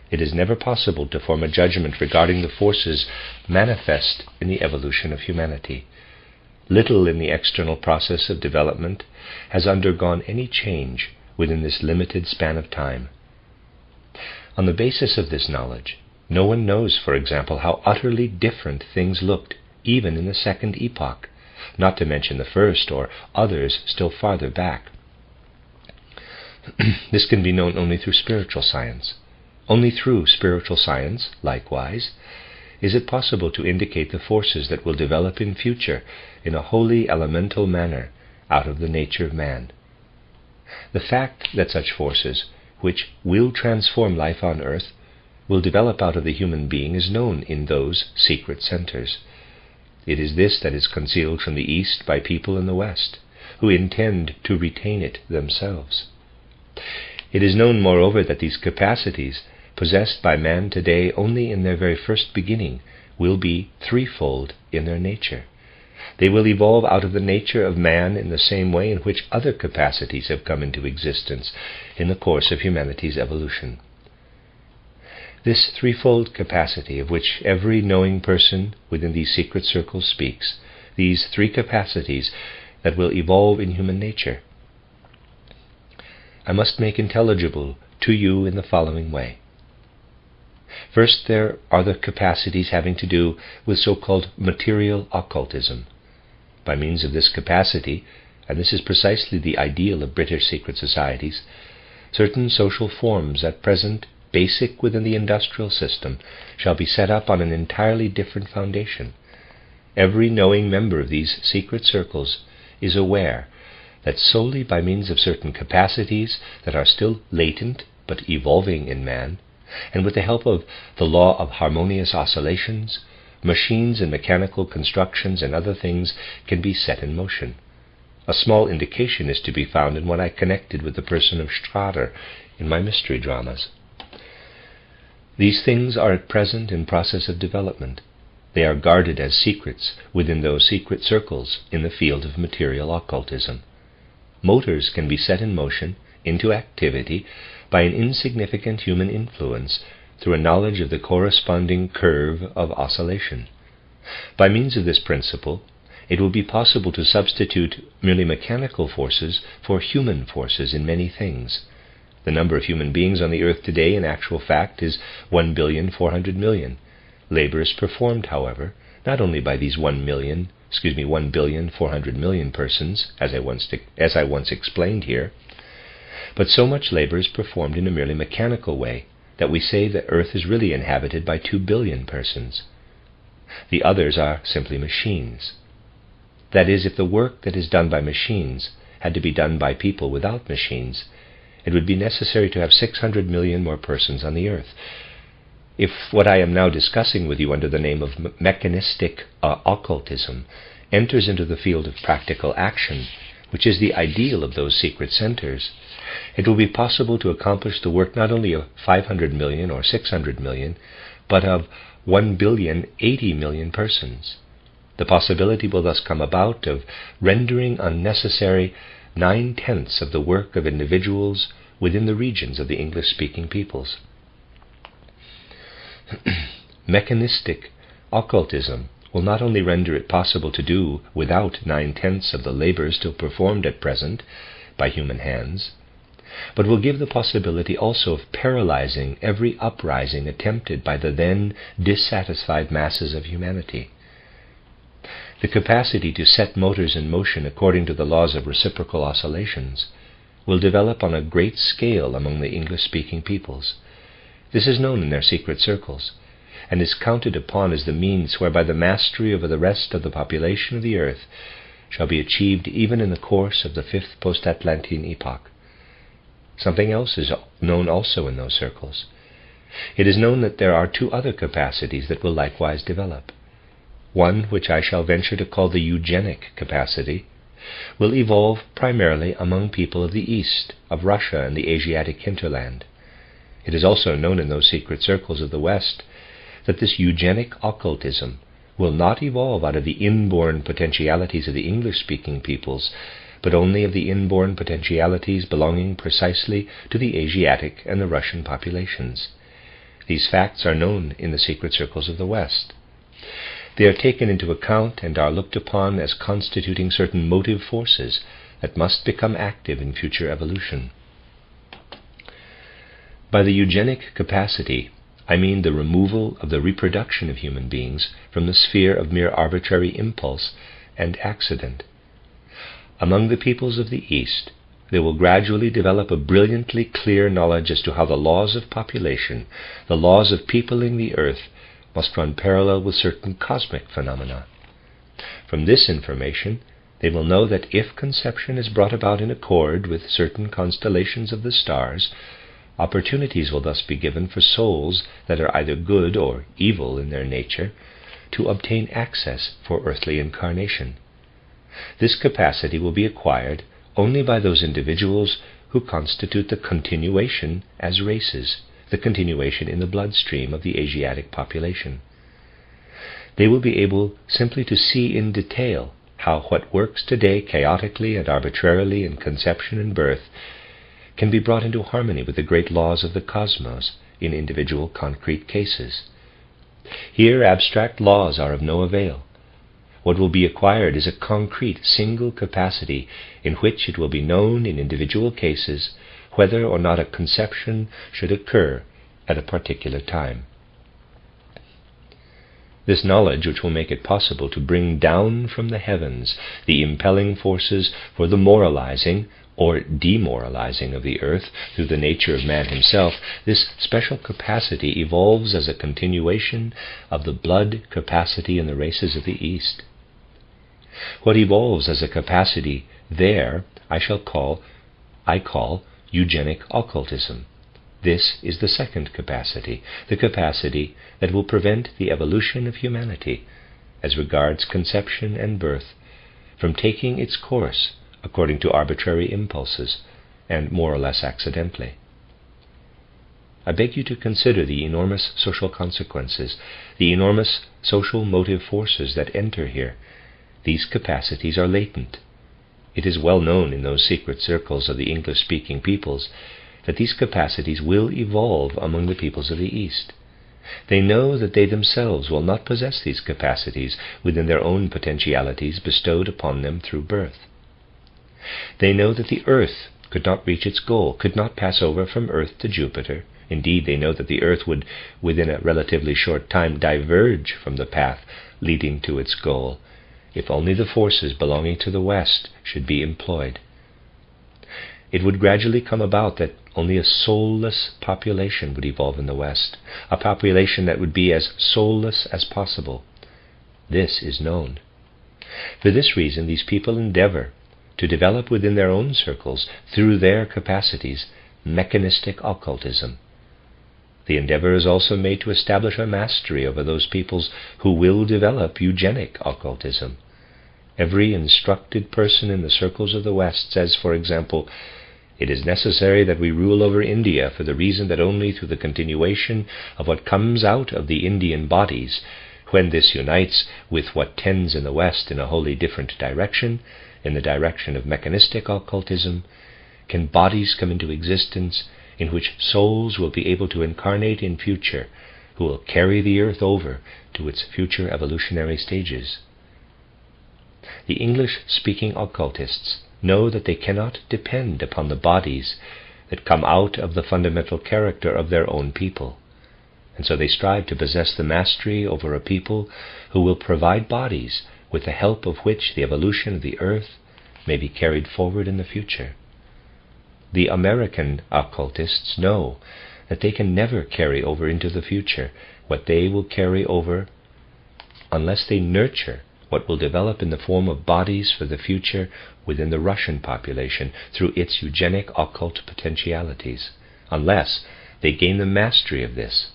it is never possible to form a judgment regarding the forces manifest in the evolution of humanity. Little in the external process of development has undergone any change within this limited span of time. On the basis of this knowledge, no one knows, for example, how utterly different things looked even in the second epoch, not to mention the first or others still farther back. This can be known only through spiritual science. Only through spiritual science, likewise, is it possible to indicate the forces that will develop in future in a wholly elemental manner out of the nature of man. The fact that such forces, which will transform life on earth, will develop out of the human being is known in those secret centers. It is this that is concealed from the East by people in the West, who intend to retain it themselves. It is known, moreover, that these capacities, possessed by man today only in their very first beginning, will be threefold in their nature. They will evolve out of the nature of man in the same way in which other capacities have come into existence in the course of humanity's evolution. This threefold capacity of which every knowing person within these secret circles speaks, these three capacities that will evolve in human nature, I must make intelligible to you in the following way. First, there are the capacities having to do with so-called material occultism. By means of this capacity, and this is precisely the ideal of British secret societies, certain social forms at present basic within the industrial system shall be set up on an entirely different foundation. Every knowing member of these secret circles is aware that solely by means of certain capacities that are still latent but evolving in man, and with the help of the law of harmonious oscillations, machines and mechanical constructions and other things can be set in motion. A small indication is to be found in what I connected with the person of Strader in my mystery dramas. These things are at present in process of development. They are guarded as secrets within those secret circles in the field of material occultism. Motors can be set in motion, into activity, by an insignificant human influence through a knowledge of the corresponding curve of oscillation. By means of this principle, it will be possible to substitute merely mechanical forces for human forces in many things. The number of human beings on the earth today, in actual fact, is 1,400,000,000. Labor is performed, however, not only by these 1,400,000,000 persons, as I once explained here, but so much labor is performed in a merely mechanical way that we say the earth is really inhabited by 2,000,000,000 persons. The others are simply machines. That is, if the work that is done by machines had to be done by people without machines, it would be necessary to have 600 million more persons on the earth. If what I am now discussing with you under the name of mechanistic occultism enters into the field of practical action, which is the ideal of those secret centers, It will be possible to accomplish the work not only of 500 million or 600 million, but of 1,080,000,000 persons. The possibility will thus come about of rendering unnecessary 9/10 of the work of individuals within the regions of the English-speaking peoples. Mechanistic occultism will not only render it possible to do without 9/10 of the labor still performed at present by human hands, but will give the possibility also of paralyzing every uprising attempted by the then dissatisfied masses of humanity. The capacity to set motors in motion according to the laws of reciprocal oscillations will develop on a great scale among the English-speaking peoples. This is known in their secret circles, and is counted upon as the means whereby the mastery over the rest of the population of the earth shall be achieved even in the course of the 5th post-Atlantean epoch. Something else is known also in those circles. It is known that there are 2 other capacities that will likewise develop. One, which I shall venture to call the Eugenic Capacity, will evolve primarily among people of the East, of Russia and the Asiatic hinterland. It is also known in those secret circles of the West that this Eugenic occultism will not evolve out of the inborn potentialities of the English-speaking peoples, but only of the inborn potentialities belonging precisely to the Asiatic and the Russian populations. These facts are known in the secret circles of the West. They are taken into account and are looked upon as constituting certain motive forces that must become active in future evolution. By the eugenic capacity, I mean the removal of the reproduction of human beings from the sphere of mere arbitrary impulse and accident. Among the peoples of the East, there will gradually develop a brilliantly clear knowledge as to how the laws of population, the laws of peopling the earth, must run parallel with certain cosmic phenomena. From this information, they will know that if conception is brought about in accord with certain constellations of the stars, opportunities will thus be given for souls that are either good or evil in their nature to obtain access for earthly incarnation. This capacity will be acquired only by those individuals who constitute the continuation as races, the continuation in the bloodstream of the Asiatic population. They will be able simply to see in detail how what works today chaotically and arbitrarily in conception and birth can be brought into harmony with the great laws of the cosmos in individual concrete cases. Here abstract laws are of no avail. What will be acquired is a concrete single capacity in which it will be known in individual cases whether or not a conception should occur at a particular time. This knowledge, which will make it possible to bring down from the heavens the impelling forces for the moralizing or demoralizing of the earth through the nature of man himself, this special capacity evolves as a continuation of the blood capacity in the races of the East. What evolves as a capacity there I call eugenic occultism. This is the second capacity, the capacity that will prevent the evolution of humanity, as regards conception and birth, from taking its course according to arbitrary impulses and more or less accidentally. I beg you to consider the enormous social consequences, the enormous social motive forces that enter here. These capacities are latent. It is well known in those secret circles of the English-speaking peoples that these capacities will evolve among the peoples of the East. They know that they themselves will not possess these capacities within their own potentialities bestowed upon them through birth. They know that the earth could not reach its goal, could not pass over from Earth to Jupiter. Indeed, they know that the earth would, within a relatively short time, diverge from the path leading to its goal, if only the forces belonging to the West should be employed. It would gradually come about that only a soulless population would evolve in the West, a population that would be as soulless as possible. This is known. For this reason, these people endeavor to develop within their own circles, through their capacities, mechanistic occultism. The endeavor is also made to establish a mastery over those peoples who will develop eugenic occultism. Every instructed person in the circles of the West says, for example, It is necessary that we rule over India for the reason that only through the continuation of what comes out of the Indian bodies, when this unites with what tends in the West in a wholly different direction, in the direction of mechanistic occultism, can bodies come into existence in which souls will be able to incarnate in future, who will carry the earth over to its future evolutionary stages. The English-speaking occultists know that they cannot depend upon the bodies that come out of the fundamental character of their own people, and so they strive to possess the mastery over a people who will provide bodies with the help of which the evolution of the earth may be carried forward in the future. The American occultists know that they can never carry over into the future what they will carry over unless they nurture what will develop in the form of bodies for the future within the Russian population through its eugenic occult potentialities, unless they gain the mastery of this,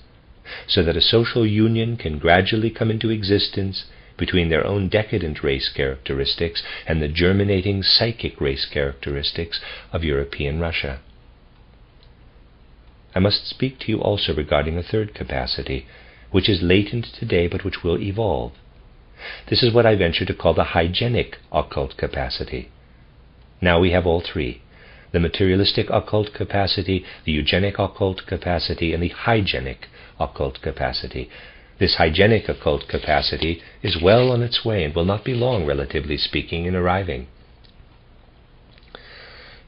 so that a social union can gradually come into existence between their own decadent race characteristics and the germinating psychic race characteristics of European Russia. I must speak to you also regarding a third capacity, which is latent today but which will evolve. This is what I venture to call the hygienic occult capacity. Now we have all three: the materialistic occult capacity, the eugenic occult capacity, and the hygienic occult capacity. This hygienic occult capacity is well on its way and will not be long, relatively speaking, in arriving.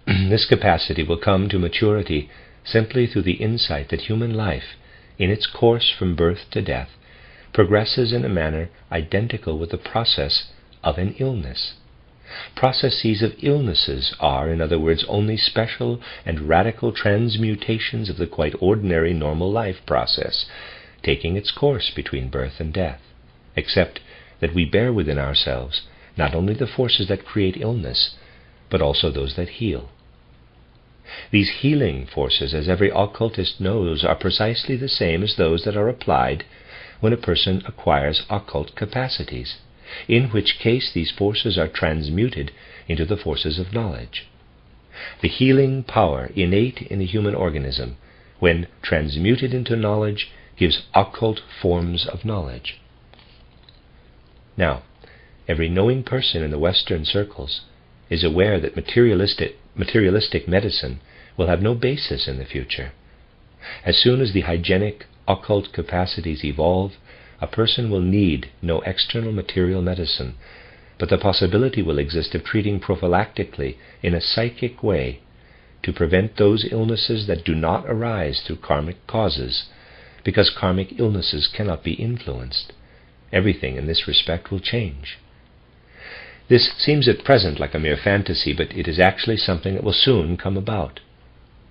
This capacity will come to maturity simply through the insight that human life, in its course from birth to death, progresses in a manner identical with the process of an illness. Processes of illnesses are, in other words, only special and radical transmutations of the quite ordinary normal life process, taking its course between birth and death, except that we bear within ourselves not only the forces that create illness, but also those that heal. These healing forces, as every occultist knows, are precisely the same as those that are applied when a person acquires occult capacities, in which case these forces are transmuted into the forces of knowledge. The healing power innate in the human organism, when transmuted into knowledge, gives occult forms of knowledge. Now, every knowing person in the Western circles is aware that materialistic medicine will have no basis in the future. As soon as the hygienic occult capacities evolve, a person will need no external material medicine, but the possibility will exist of treating prophylactically in a psychic way to prevent those illnesses that do not arise through karmic causes, because karmic illnesses cannot be influenced. Everything in this respect will change. This seems at present like a mere fantasy, but it is actually something that will soon come about.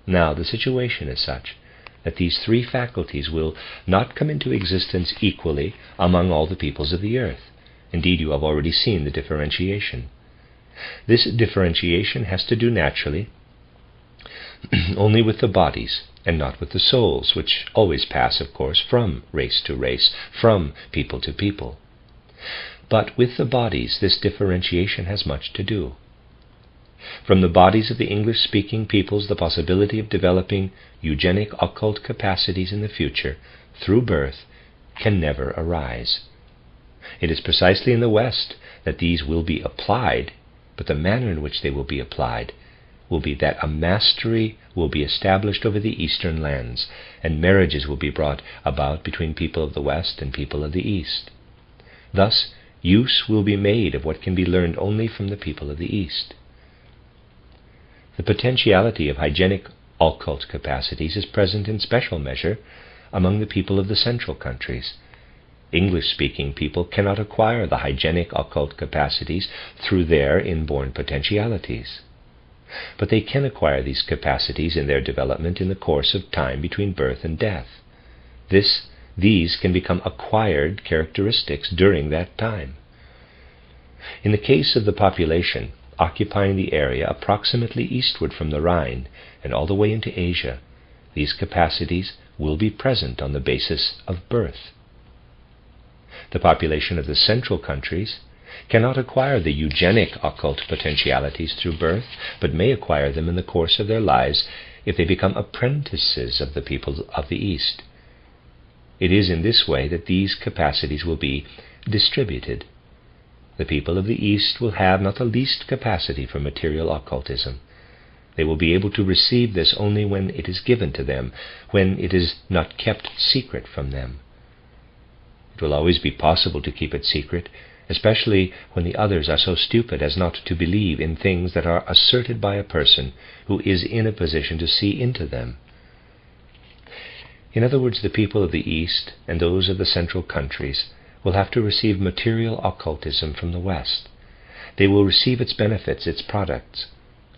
Now, the situation is such that these three faculties will not come into existence equally among all the peoples of the earth. Indeed, you have already seen the differentiation. This differentiation has to do naturally only with the bodies, and not with the souls, which always pass, of course, from race to race, from people to people. But with the bodies, this differentiation has much to do. From the bodies of the English-speaking peoples, the possibility of developing eugenic occult capacities in the future, through birth, can never arise. It is precisely in the West that these will be applied, but the manner in which they will be applied will be that a mastery will be established over the eastern lands, and marriages will be brought about between people of the West and people of the East. Thus, use will be made of what can be learned only from the people of the East. The potentiality of hygienic occult capacities is present in special measure among the people of the central countries. English-speaking people cannot acquire the hygienic occult capacities through their inborn potentialities, but they can acquire these capacities in their development in the course of time between birth and death. These can become acquired characteristics during that time. In the case of the population occupying the area approximately eastward from the Rhine and all the way into Asia, these capacities will be present on the basis of birth. The population of the central countries cannot acquire the eugenic occult potentialities through birth, but may acquire them in the course of their lives if they become apprentices of the people of the East. It is in this way that these capacities will be distributed. The people of the East will have not the least capacity for material occultism. They will be able to receive this only when it is given to them, when it is not kept secret from them. It will always be possible to keep it secret, especially when the others are so stupid as not to believe in things that are asserted by a person who is in a position to see into them. In other words, the people of the East and those of the central countries will have to receive material occultism from the West. They will receive its benefits, its products.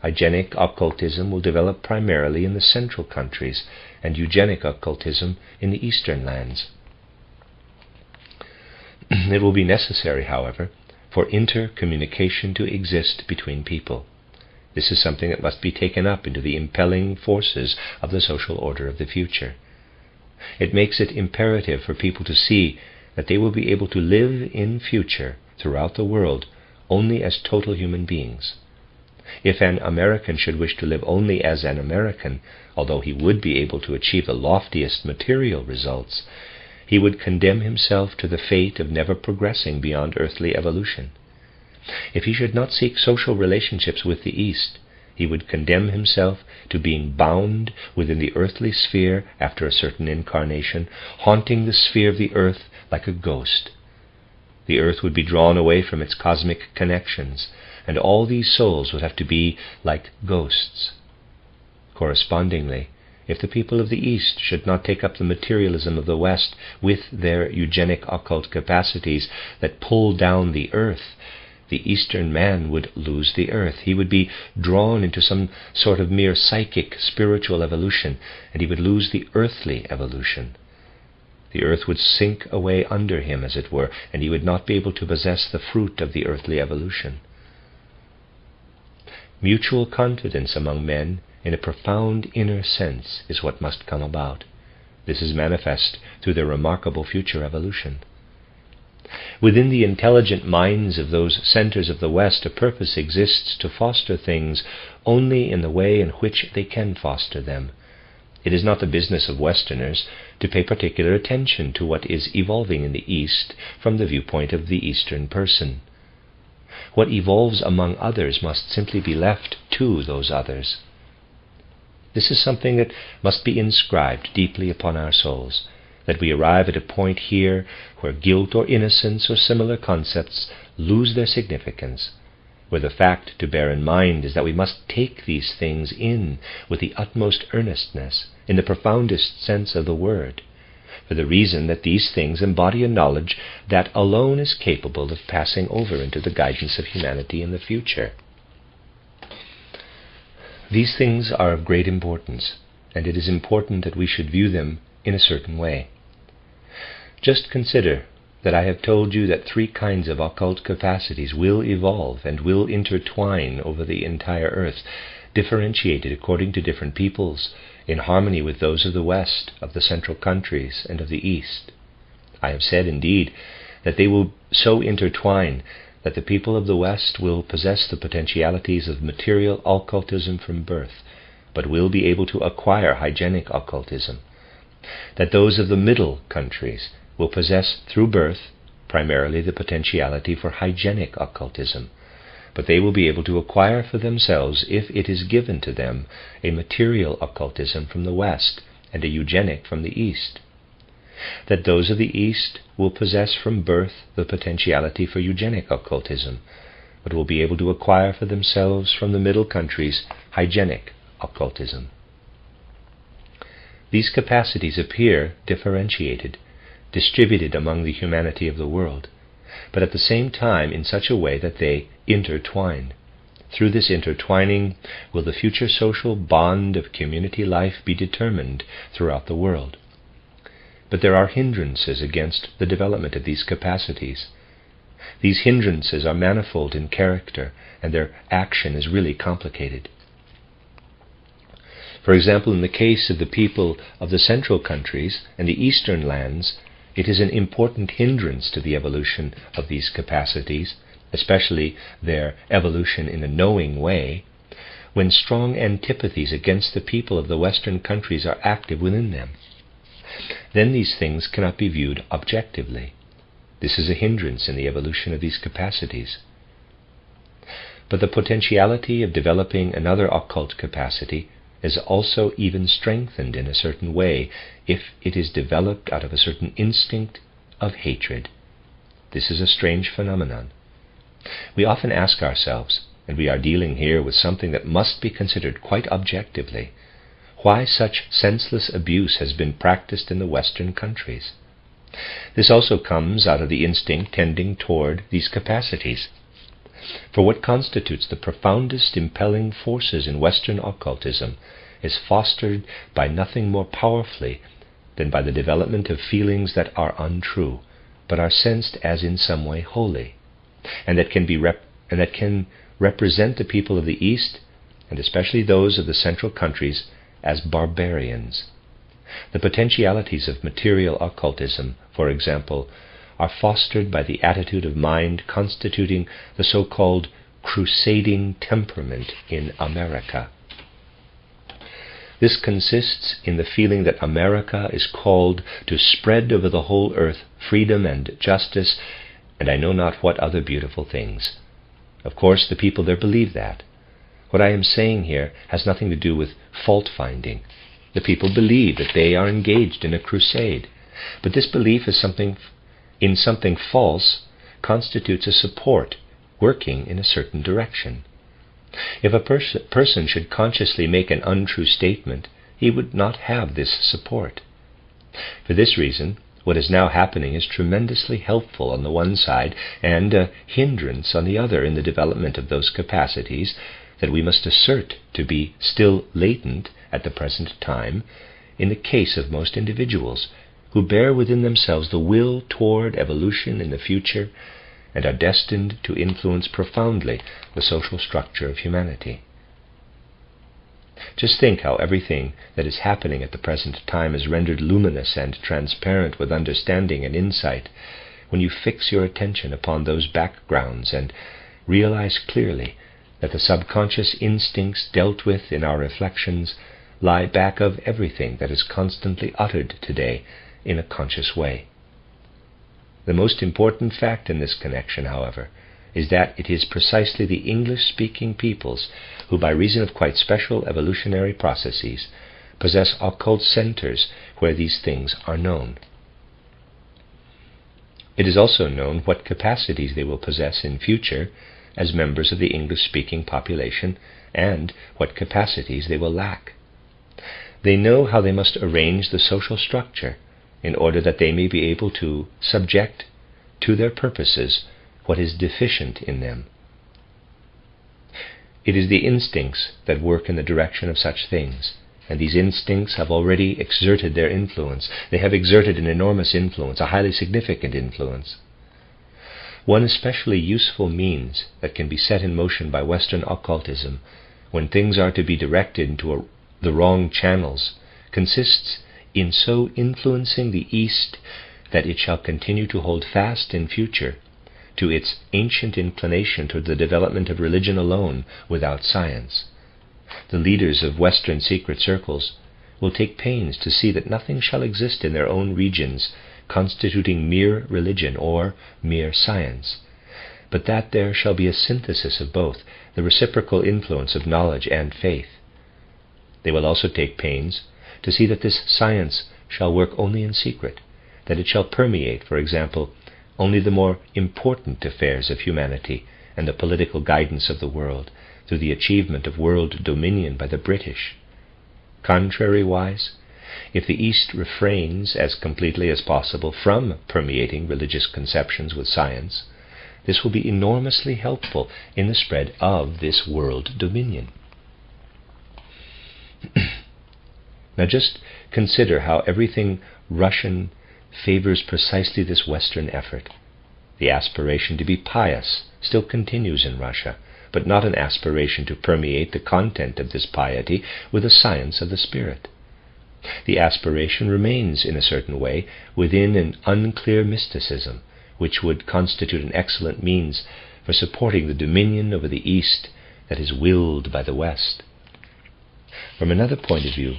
Hygienic occultism will develop primarily in the central countries, and eugenic occultism in the eastern lands. It will be necessary, however, for intercommunication to exist between people. This is something that must be taken up into the impelling forces of the social order of the future. It makes it imperative for people to see that they will be able to live in future throughout the world only as total human beings. If an American should wish to live only as an American, although he would be able to achieve the loftiest material results, he would condemn himself to the fate of never progressing beyond earthly evolution. If he should not seek social relationships with the East, he would condemn himself to being bound within the earthly sphere after a certain incarnation, haunting the sphere of the earth like a ghost. The earth would be drawn away from its cosmic connections, and all these souls would have to be like ghosts. Correspondingly, if the people of the East should not take up the materialism of the West with their eugenic occult capacities that pull down the earth, the Eastern man would lose the earth. He would be drawn into some sort of mere psychic, spiritual evolution, and he would lose the earthly evolution. The earth would sink away under him, as it were, and he would not be able to possess the fruit of the earthly evolution. Mutual confidence among men in a profound inner sense is what must come about. This is manifest through their remarkable future evolution. Within the intelligent minds of those centers of the West, a purpose exists to foster things only in the way in which they can foster them. It is not the business of Westerners to pay particular attention to what is evolving in the East from the viewpoint of the Eastern person. What evolves among others must simply be left to those others. This is something that must be inscribed deeply upon our souls, that we arrive at a point here where guilt or innocence or similar concepts lose their significance, where the fact to bear in mind is that we must take these things in with the utmost earnestness, in the profoundest sense of the word, for the reason that these things embody a knowledge that alone is capable of passing over into the guidance of humanity in the future. These things are of great importance, and it is important that we should view them in a certain way. Just consider that I have told you that 3 kinds of occult capacities will evolve and will intertwine over the entire earth, differentiated according to different peoples, in harmony with those of the West, of the central countries, and of the East. I have said, indeed, that they will so intertwine that the people of the West will possess the potentialities of material occultism from birth, but will be able to acquire hygienic occultism, that those of the middle countries will possess through birth primarily the potentiality for hygienic occultism, but they will be able to acquire for themselves, if it is given to them, a material occultism from the West and a eugenic from the East, that those of the East will possess from birth the potentiality for eugenic occultism, but will be able to acquire for themselves from the middle countries hygienic occultism. These capacities appear differentiated, distributed among the humanity of the world, but at the same time in such a way that they intertwine. Through this intertwining will the future social bond of community life be determined throughout the world. But there are hindrances against the development of these capacities. These hindrances are manifold in character, and their action is really complicated. For example, in the case of the people of the central countries and the eastern lands, it is an important hindrance to the evolution of these capacities especially their evolution in a knowing way, when strong antipathies against the people of the Western countries are active within them. Then these things cannot be viewed objectively. This is a hindrance in the evolution of these capacities. But the potentiality of developing another occult capacity is also even strengthened in a certain way if it is developed out of a certain instinct of hatred. This is a strange phenomenon. We often ask ourselves, and we are dealing here with something that must be considered quite objectively, why such senseless abuse has been practiced in the Western countries. This also comes out of the instinct tending toward these capacities. For what constitutes the profoundest impelling forces in Western occultism is fostered by nothing more powerfully than by the development of feelings that are untrue, but are sensed as in some way holy, and that can represent the people of the East, and especially those of the central countries, as barbarians. The potentialities of material occultism, for example, are fostered by the attitude of mind constituting the so-called crusading temperament in America. This consists in the feeling that America is called to spread over the whole earth freedom and justice, and I know not what other beautiful things. Of course, the people there believe that. What I am saying here has nothing to do with fault-finding. The people believe that they are engaged in a crusade, but this belief is in something false constitutes a support working in a certain direction. If a person should consciously make an untrue statement, he would not have this support. For this reason, what is now happening is tremendously helpful on the one side and a hindrance on the other in the development of those capacities that we must assert to be still latent at the present time in the case of most individuals who bear within themselves the will toward evolution in the future and are destined to influence profoundly the social structure of humanity. Just think how everything that is happening at the present time is rendered luminous and transparent with understanding and insight when you fix your attention upon those backgrounds and realize clearly that the subconscious instincts dealt with in our reflections lie back of everything that is constantly uttered today in a conscious way. The most important fact in this connection, however, is that it is precisely the English-speaking peoples who, by reason of quite special evolutionary processes, possess occult centers where these things are known. It is also known what capacities they will possess in future as members of the English-speaking population and what capacities they will lack. They know how they must arrange the social structure in order that they may be able to subject to their purposes what is deficient in them. It is the instincts that work in the direction of such things, and these instincts have already exerted their influence. They have exerted an enormous influence, a highly significant influence. One especially useful means that can be set in motion by Western occultism when things are to be directed into the wrong channels consists in so influencing the East that it shall continue to hold fast in future to its ancient inclination toward the development of religion alone without science. The leaders of Western secret circles will take pains to see that nothing shall exist in their own regions constituting mere religion or mere science, but that there shall be a synthesis of both, the reciprocal influence of knowledge and faith. They will also take pains to see that this science shall work only in secret, that it shall permeate, for example, only the more important affairs of humanity and the political guidance of the world through the achievement of world dominion by the British. Contrariwise, if the East refrains as completely as possible from permeating religious conceptions with science, this will be enormously helpful in the spread of this world dominion. Now just consider how everything Russian favors precisely this Western effort. The aspiration to be pious still continues in Russia, but not an aspiration to permeate the content of this piety with a science of the spirit. The aspiration remains, in a certain way, within an unclear mysticism, which would constitute an excellent means for supporting the dominion over the East that is willed by the West. From another point of view,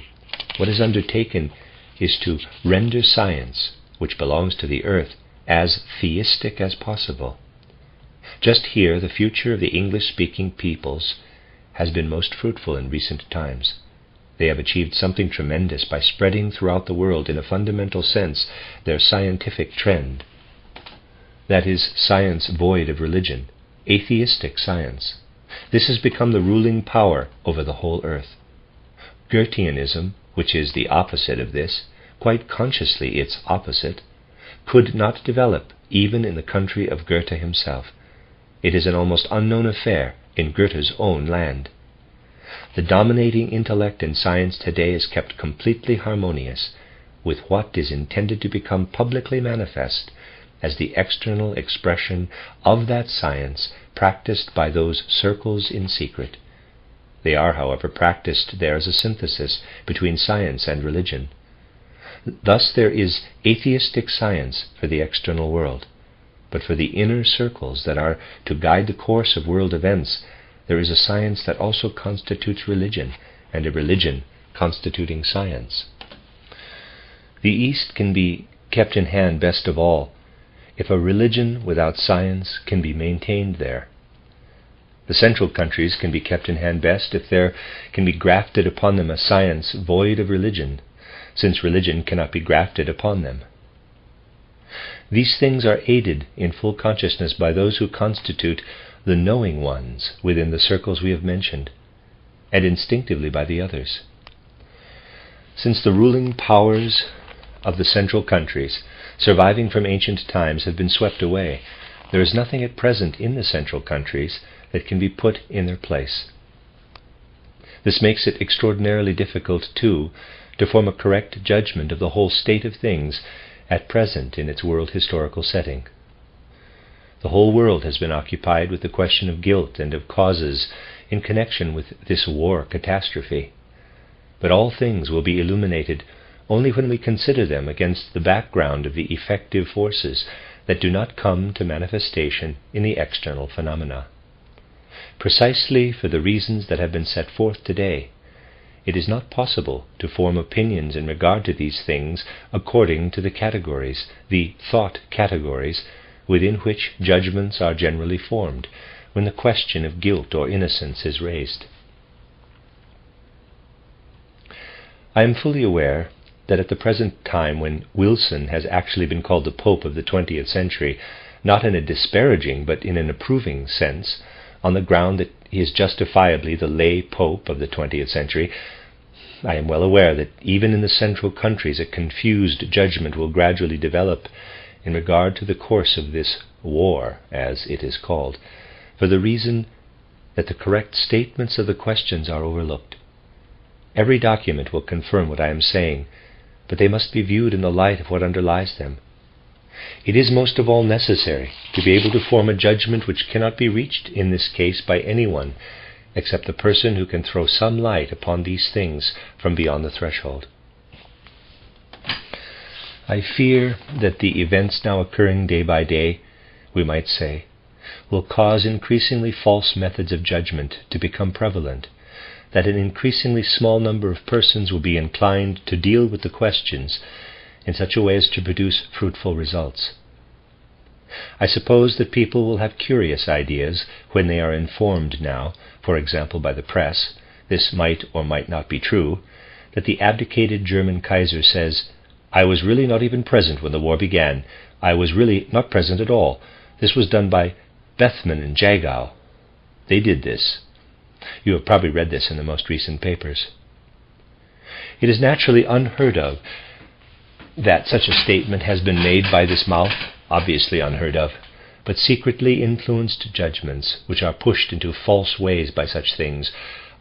what is undertaken is to render science, which belongs to the earth, as theistic as possible. Just here, the future of the English-speaking peoples has been most fruitful in recent times. They have achieved something tremendous by spreading throughout the world in a fundamental sense their scientific trend. That is, science void of religion, atheistic science. This has become the ruling power over the whole earth. Goetheanism, which is the opposite of this, quite consciously its opposite, could not develop even in the country of Goethe himself. It is an almost unknown affair in Goethe's own land. The dominating intellect in science today is kept completely harmonious with what is intended to become publicly manifest as the external expression of that science practiced by those circles in secret. They are, however, practiced there as a synthesis between science and religion. Thus there is atheistic science for the external world, but for the inner circles that are to guide the course of world events, there is a science that also constitutes religion, and a religion constituting science. The East can be kept in hand best of all if a religion without science can be maintained there. The central countries can be kept in hand best if there can be grafted upon them a science void of religion, since religion cannot be grafted upon them. These things are aided in full consciousness by those who constitute the knowing ones within the circles we have mentioned, and instinctively by the others. Since the ruling powers of the central countries, surviving from ancient times, have been swept away, there is nothing at present in the central countries that can be put in their place. This makes it extraordinarily difficult, too, to form a correct judgment of the whole state of things at present in its world historical setting. The whole world has been occupied with the question of guilt and of causes in connection with this war catastrophe. But all things will be illuminated only when we consider them against the background of the effective forces that do not come to manifestation in the external phenomena. Precisely for the reasons that have been set forth today, it is not possible to form opinions in regard to these things according to the categories, the thought categories, within which judgments are generally formed when the question of guilt or innocence is raised. I am fully aware that at the present time, when Wilson has actually been called the Pope of the 20th century, not in a disparaging but in an approving sense, on the ground that he is justifiably the lay Pope of the 20th century, I am well aware that even in the central countries a confused judgment will gradually develop in regard to the course of this war, as it is called, for the reason that the correct statements of the questions are overlooked. Every document will confirm what I am saying, but they must be viewed in the light of what underlies them. It is most of all necessary to be able to form a judgment which cannot be reached in this case by anyone except the person who can throw some light upon these things from beyond the threshold. I fear that the events now occurring day by day, we might say, will cause increasingly false methods of judgment to become prevalent, that an increasingly small number of persons will be inclined to deal with the questions in such a way as to produce fruitful results. I suppose that people will have curious ideas when they are informed now, for example by the press, this might or might not be true, that the abdicated German Kaiser says, "I was really not even present when the war began. I was really not present at all. This was done by Bethmann and Jagow. They did this." You have probably read this in the most recent papers. It is naturally unheard of that such a statement has been made by this mouth, obviously unheard of, but secretly influenced judgments, which are pushed into false ways by such things,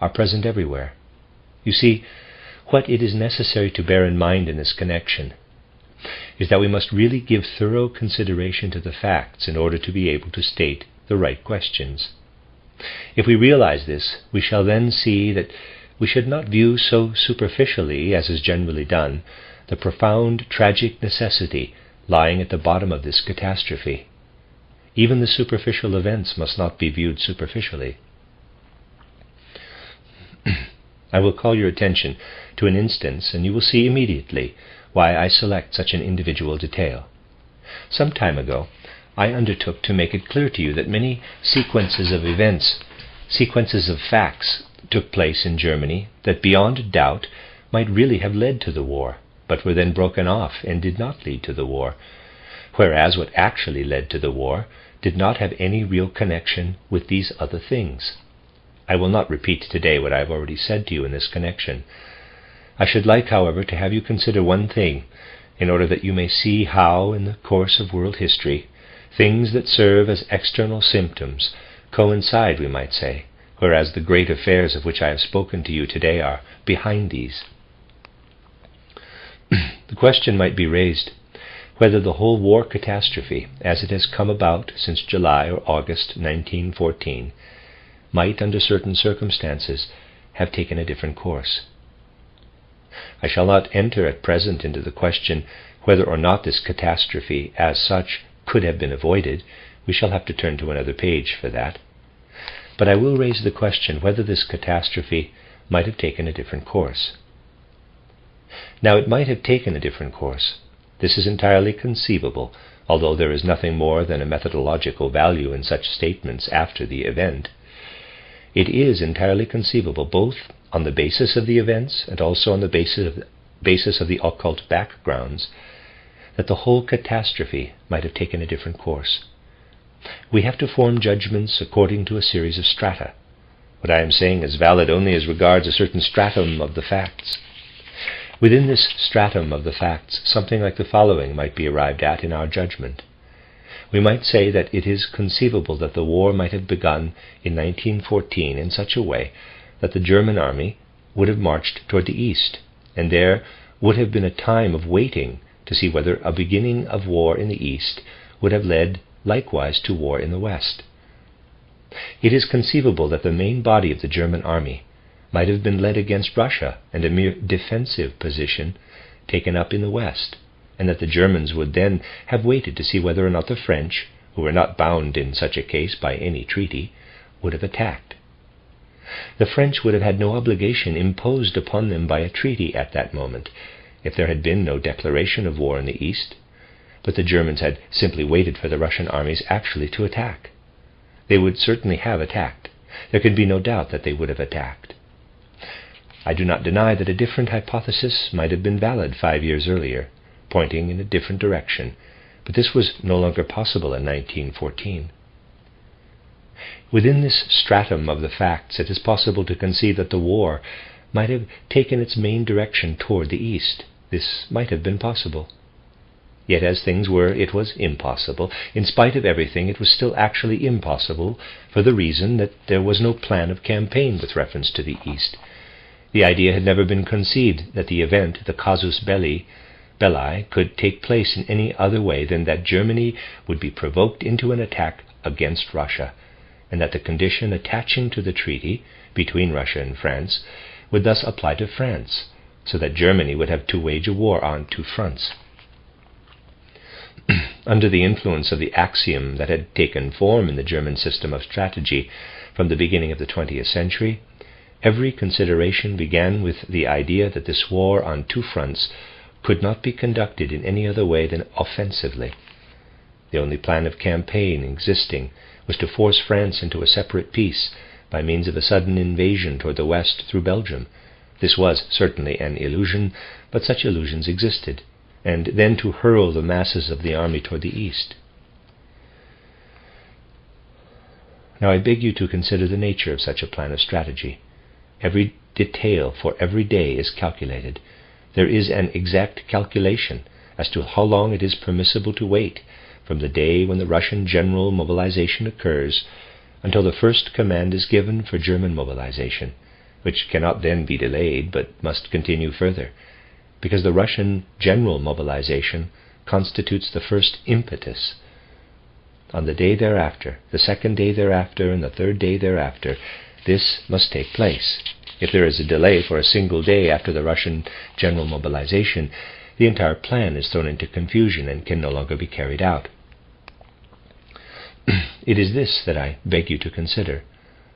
are present everywhere. You see, what it is necessary to bear in mind in this connection is that we must really give thorough consideration to the facts in order to be able to state the right questions. If we realize this, we shall then see that we should not view so superficially, as is generally done, the profound tragic necessity lying at the bottom of this catastrophe. Even the superficial events must not be viewed superficially. I will call your attention to an instance, and you will see immediately why I select such an individual detail. Some time ago, I undertook to make it clear to you that many sequences of events, sequences of facts, took place in Germany that beyond doubt might really have led to the war, but were then broken off and did not lead to the war, whereas what actually led to the war did not have any real connection with these other things. I will not repeat today what I have already said to you in this connection. I should like, however, to have you consider one thing, in order that you may see how, in the course of world history, things that serve as external symptoms coincide, we might say, whereas the great affairs of which I have spoken to you today are behind these. The question might be raised whether the whole war catastrophe, as it has come about since July or August 1914, might, under certain circumstances, have taken a different course. I shall not enter at present into the question whether or not this catastrophe, as such, could have been avoided. We shall have to turn to another page for that. But I will raise the question whether this catastrophe might have taken a different course. Now, it might have taken a different course. This is entirely conceivable, although there is nothing more than a methodological value in such statements after the event. It is entirely conceivable, both on the basis of the events and also on the basis of the occult backgrounds, that the whole catastrophe might have taken a different course. We have to form judgments according to a series of strata. What I am saying is valid only as regards a certain stratum of the facts. Within this stratum of the facts, something like the following might be arrived at in our judgment. We might say that it is conceivable that the war might have begun in 1914 in such a way that the German army would have marched toward the east, and there would have been a time of waiting to see whether a beginning of war in the east would have led likewise to war in the west. It is conceivable that the main body of the German army might have been led against Russia and a mere defensive position taken up in the west, and that the Germans would then have waited to see whether or not the French, who were not bound in such a case by any treaty, would have attacked. The French would have had no obligation imposed upon them by a treaty at that moment, if there had been no declaration of war in the east, but the Germans had simply waited for the Russian armies actually to attack. They would certainly have attacked. There can be no doubt that they would have attacked. I do not deny that a different hypothesis might have been valid 5 years earlier, pointing in a different direction, but this was no longer possible in 1914. Within this stratum of the facts, it is possible to conceive that the war might have taken its main direction toward the east. This might have been possible. Yet as things were, it was impossible. In spite of everything, it was still actually impossible, for the reason that there was no plan of campaign with reference to the east. The idea had never been conceived that the event, the casus belli, could take place in any other way than that Germany would be provoked into an attack against Russia, and that the condition attaching to the treaty between Russia and France would thus apply to France, so that Germany would have to wage a war on two fronts. Under the influence of the axiom that had taken form in the German system of strategy from the beginning of the 20th century, every consideration began with the idea that this war on two fronts could not be conducted in any other way than offensively. The only plan of campaign existing was to force France into a separate peace by means of a sudden invasion toward the west through Belgium. This was certainly an illusion, but such illusions existed, and then to hurl the masses of the army toward the east. Now I beg you to consider the nature of such a plan of strategy. Every detail for every day is calculated. There is an exact calculation as to how long it is permissible to wait from the day when the Russian general mobilization occurs until the first command is given for German mobilization, which cannot then be delayed but must continue further, because the Russian general mobilization constitutes the first impetus. On the day thereafter, the second day thereafter, and the third day thereafter, this must take place. If there is a delay for a single day after the Russian general mobilization, the entire plan is thrown into confusion and can no longer be carried out. It is this that I beg you to consider.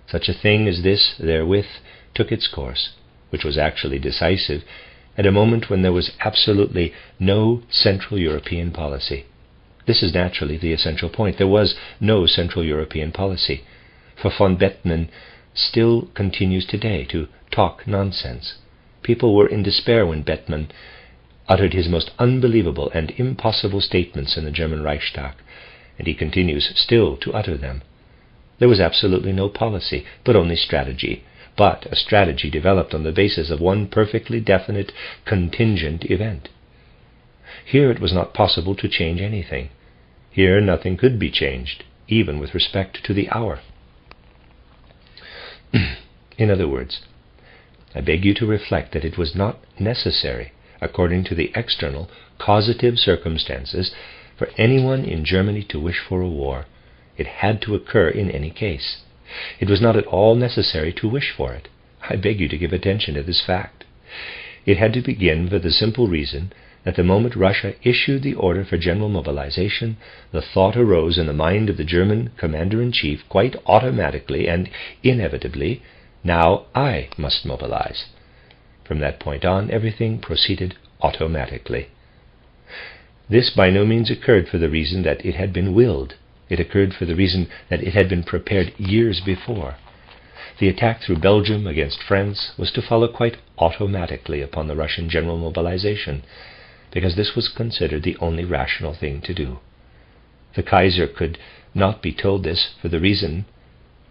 Such a thing as this therewith took its course, which was actually decisive, at a moment when there was absolutely no Central European policy. This is naturally the essential point. There was no Central European policy, for von Bethmann still continues today to talk nonsense. People were in despair when Bethmann uttered his most unbelievable and impossible statements in the German Reichstag, and he continues still to utter them. There was absolutely no policy, but only strategy, but a strategy developed on the basis of one perfectly definite contingent event. Here it was not possible to change anything. Here nothing could be changed, even with respect to the hour. In other words, I beg you to reflect that it was not necessary, according to the external causative circumstances, for anyone in Germany to wish for a war. It had to occur in any case. It was not at all necessary to wish for it. I beg you to give attention to this fact. It had to begin for the simple reason that the moment Russia issued the order for general mobilization, the thought arose in the mind of the German commander-in-chief quite automatically and inevitably, now I must mobilize. From that point on, everything proceeded automatically. This by no means occurred for the reason that it had been willed. It occurred for the reason that it had been prepared years before. The attack through Belgium against France was to follow quite automatically upon the Russian general mobilization, because this was considered the only rational thing to do. The Kaiser could not be told this for the reason,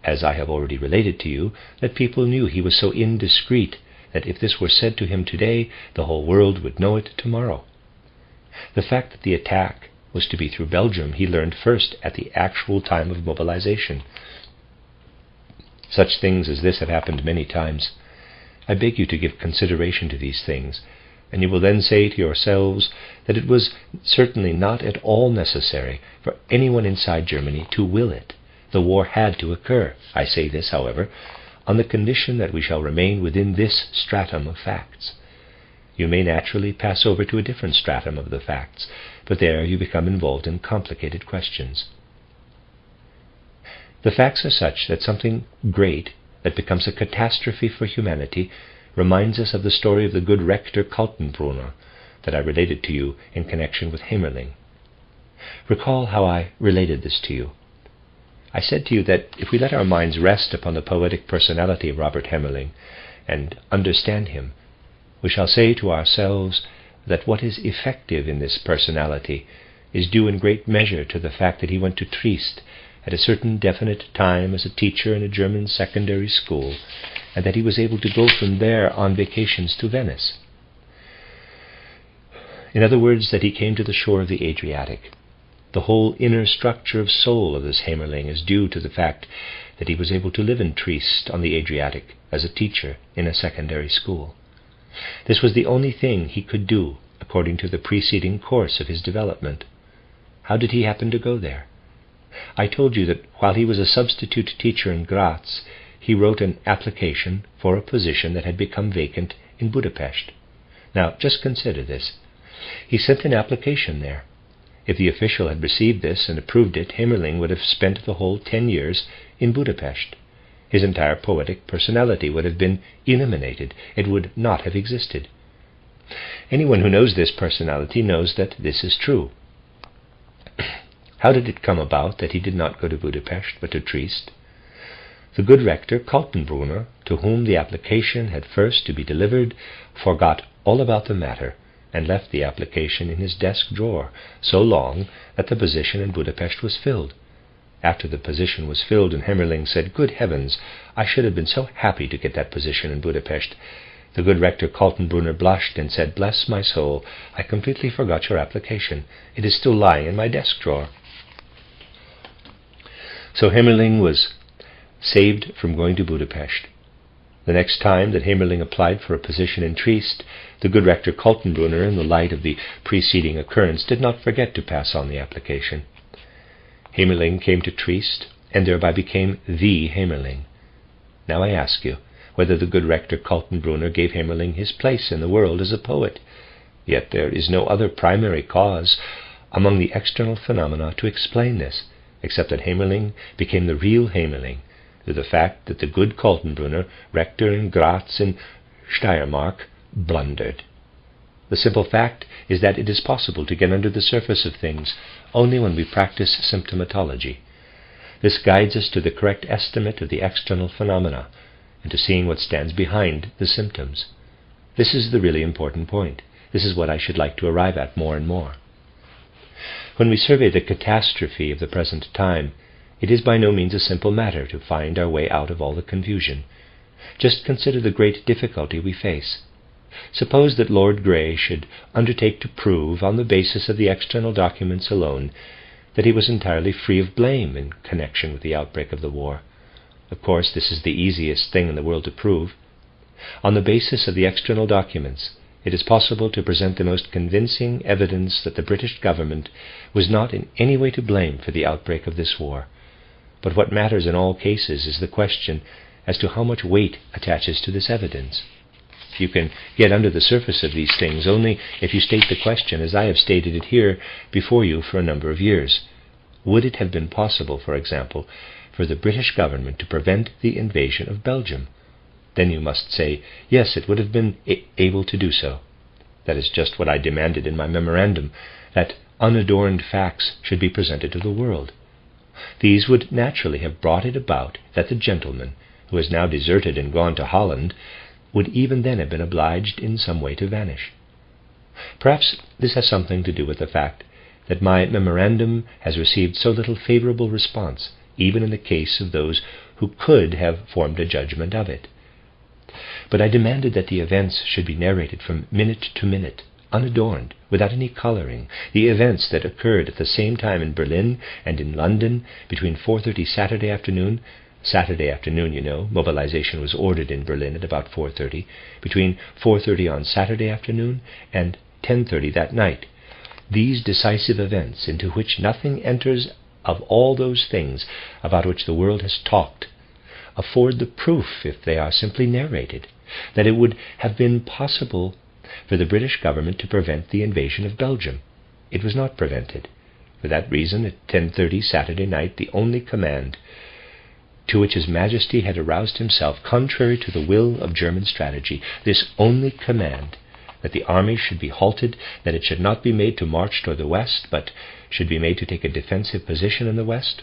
as I have already related to you, that people knew he was so indiscreet that if this were said to him today, the whole world would know it tomorrow. The fact that the attack was to be through Belgium he learned first at the actual time of mobilization. Such things as this have happened many times. I beg you to give consideration to these things, and you will then say to yourselves that it was certainly not at all necessary for anyone inside Germany to will it. The war had to occur. I say this, however, on the condition that we shall remain within this stratum of facts. You may naturally pass over to a different stratum of the facts, but there you become involved in complicated questions. The facts are such that something great that becomes a catastrophe for humanity reminds us of the story of the good rector Kaltenbrunner that I related to you in connection with Hämmerling. Recall how I related this to you. I said to you that if we let our minds rest upon the poetic personality of Robert Hämmerling and understand him, we shall say to ourselves that what is effective in this personality is due in great measure to the fact that he went to Triest at a certain definite time as a teacher in a German secondary school, and that he was able to go from there on vacations to Venice. In other words, that he came to the shore of the Adriatic. The whole inner structure of soul of this Hämmerling is due to the fact that he was able to live in Triest on the Adriatic as a teacher in a secondary school. This was the only thing he could do according to the preceding course of his development. How did he happen to go there? I told you that while he was a substitute teacher in Graz, he wrote an application for a position that had become vacant in Budapest. Now, just consider this. He sent an application there. If the official had received this and approved it, Hämmerling would have spent the whole 10 years in Budapest. His entire poetic personality would have been eliminated. It would not have existed. Anyone who knows this personality knows that this is true. How did it come about that he did not go to Budapest but to Triest? The good rector Kaltenbrunner, to whom the application had first to be delivered, forgot all about the matter and left the application in his desk drawer so long that the position in Budapest was filled. After the position was filled and Hämmerling said, "Good heavens, I should have been so happy to get that position in Budapest," the good rector Kaltenbrunner blushed and said, "Bless my soul, I completely forgot your application. It is still lying in my desk drawer." So Hämmerling was saved from going to Budapest. The next time that Hämmerling applied for a position in Triest, the good rector Kaltenbrunner, in the light of the preceding occurrence, did not forget to pass on the application. Hämmerling came to Triest, and thereby became the Hämmerling. Now I ask you whether the good rector Kaltenbrunner gave Hämmerling his place in the world as a poet. Yet there is no other primary cause among the external phenomena to explain this. except that Hemeling became the real Hemeling through the fact that the good Kaltenbrunner, rector in Graz in Steiermark, blundered. The simple fact is that it is possible to get under the surface of things only when we practice symptomatology. This guides us to the correct estimate of the external phenomena and to seeing what stands behind the symptoms. This is the really important point. This is what I should like to arrive at more and more. When we survey the catastrophe of the present time, it is by no means a simple matter to find our way out of all the confusion. Just consider the great difficulty we face. Suppose that Lord Grey should undertake to prove, on the basis of the external documents alone, that he was entirely free of blame in connection with the outbreak of the war. Of course, this is the easiest thing in the world to prove. On the basis of the external documents, it is possible to present the most convincing evidence that the British government was not in any way to blame for the outbreak of this war. But what matters in all cases is the question as to how much weight attaches to this evidence. You can get under the surface of these things only if you state the question as I have stated it here before you for a number of years. Would it have been possible, for example, for the British government to prevent the invasion of Belgium? Then you must say, yes, it would have been able to do so. That is just what I demanded in my memorandum, that unadorned facts should be presented to the world. These would naturally have brought it about that the gentleman, who has now deserted and gone to Holland, would even then have been obliged in some way to vanish. Perhaps this has something to do with the fact that my memorandum has received so little favorable response, even in the case of those who could have formed a judgment of it. But I demanded that the events should be narrated from minute to minute, unadorned, without any coloring, the events that occurred at the same time in Berlin and in London between 4:30 Saturday afternoon, you know, mobilization was ordered in Berlin at about 4:30, between 4:30 on Saturday afternoon and 10:30 that night. These decisive events, into which nothing enters of all those things about which the world has talked, afford the proof, if they are simply narrated, that it would have been possible for the British government to prevent the invasion of Belgium. It was not prevented. For that reason, at 10:30 Saturday night, the only command to which His Majesty had aroused himself, contrary to the will of German strategy, this only command, that the army should be halted, that it should not be made to march toward the west, but should be made to take a defensive position in the west.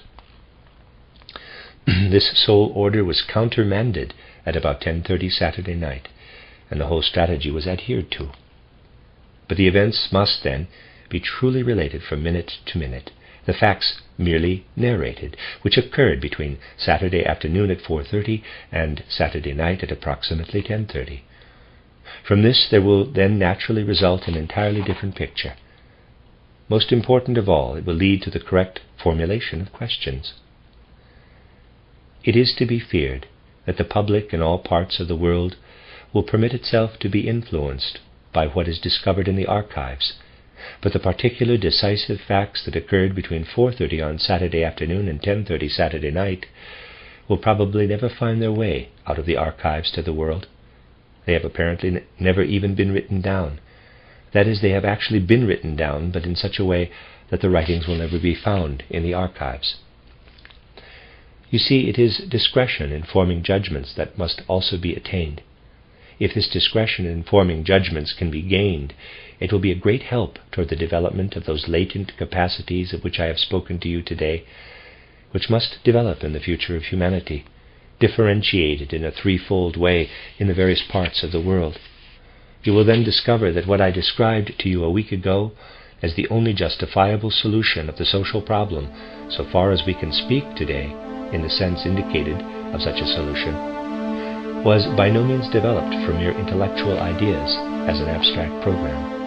This sole order was countermanded at about 10:30 Saturday night, and the whole strategy was adhered to. But the events must then be truly related from minute to minute, the facts merely narrated, which occurred between Saturday afternoon at 4:30 and Saturday night at approximately 10:30. From this there will then naturally result an entirely different picture. Most important of all, it will lead to the correct formulation of questions. It is to be feared that the public in all parts of the world will permit itself to be influenced by what is discovered in the archives, but the particular decisive facts that occurred between 4:30 on Saturday afternoon and 10:30 Saturday night will probably never find their way out of the archives to the world. They have apparently never even been written down. That is, they have actually been written down, but in such a way that the writings will never be found in the archives. You see, it is discretion in forming judgments that must also be attained. If this discretion in forming judgments can be gained, it will be a great help toward the development of those latent capacities of which I have spoken to you today, which must develop in the future of humanity, differentiated in a threefold way in the various parts of the world. You will then discover that what I described to you a week ago as the only justifiable solution of the social problem, so far as we can speak today in the sense indicated of such a solution, was by no means developed from mere intellectual ideas as an abstract program.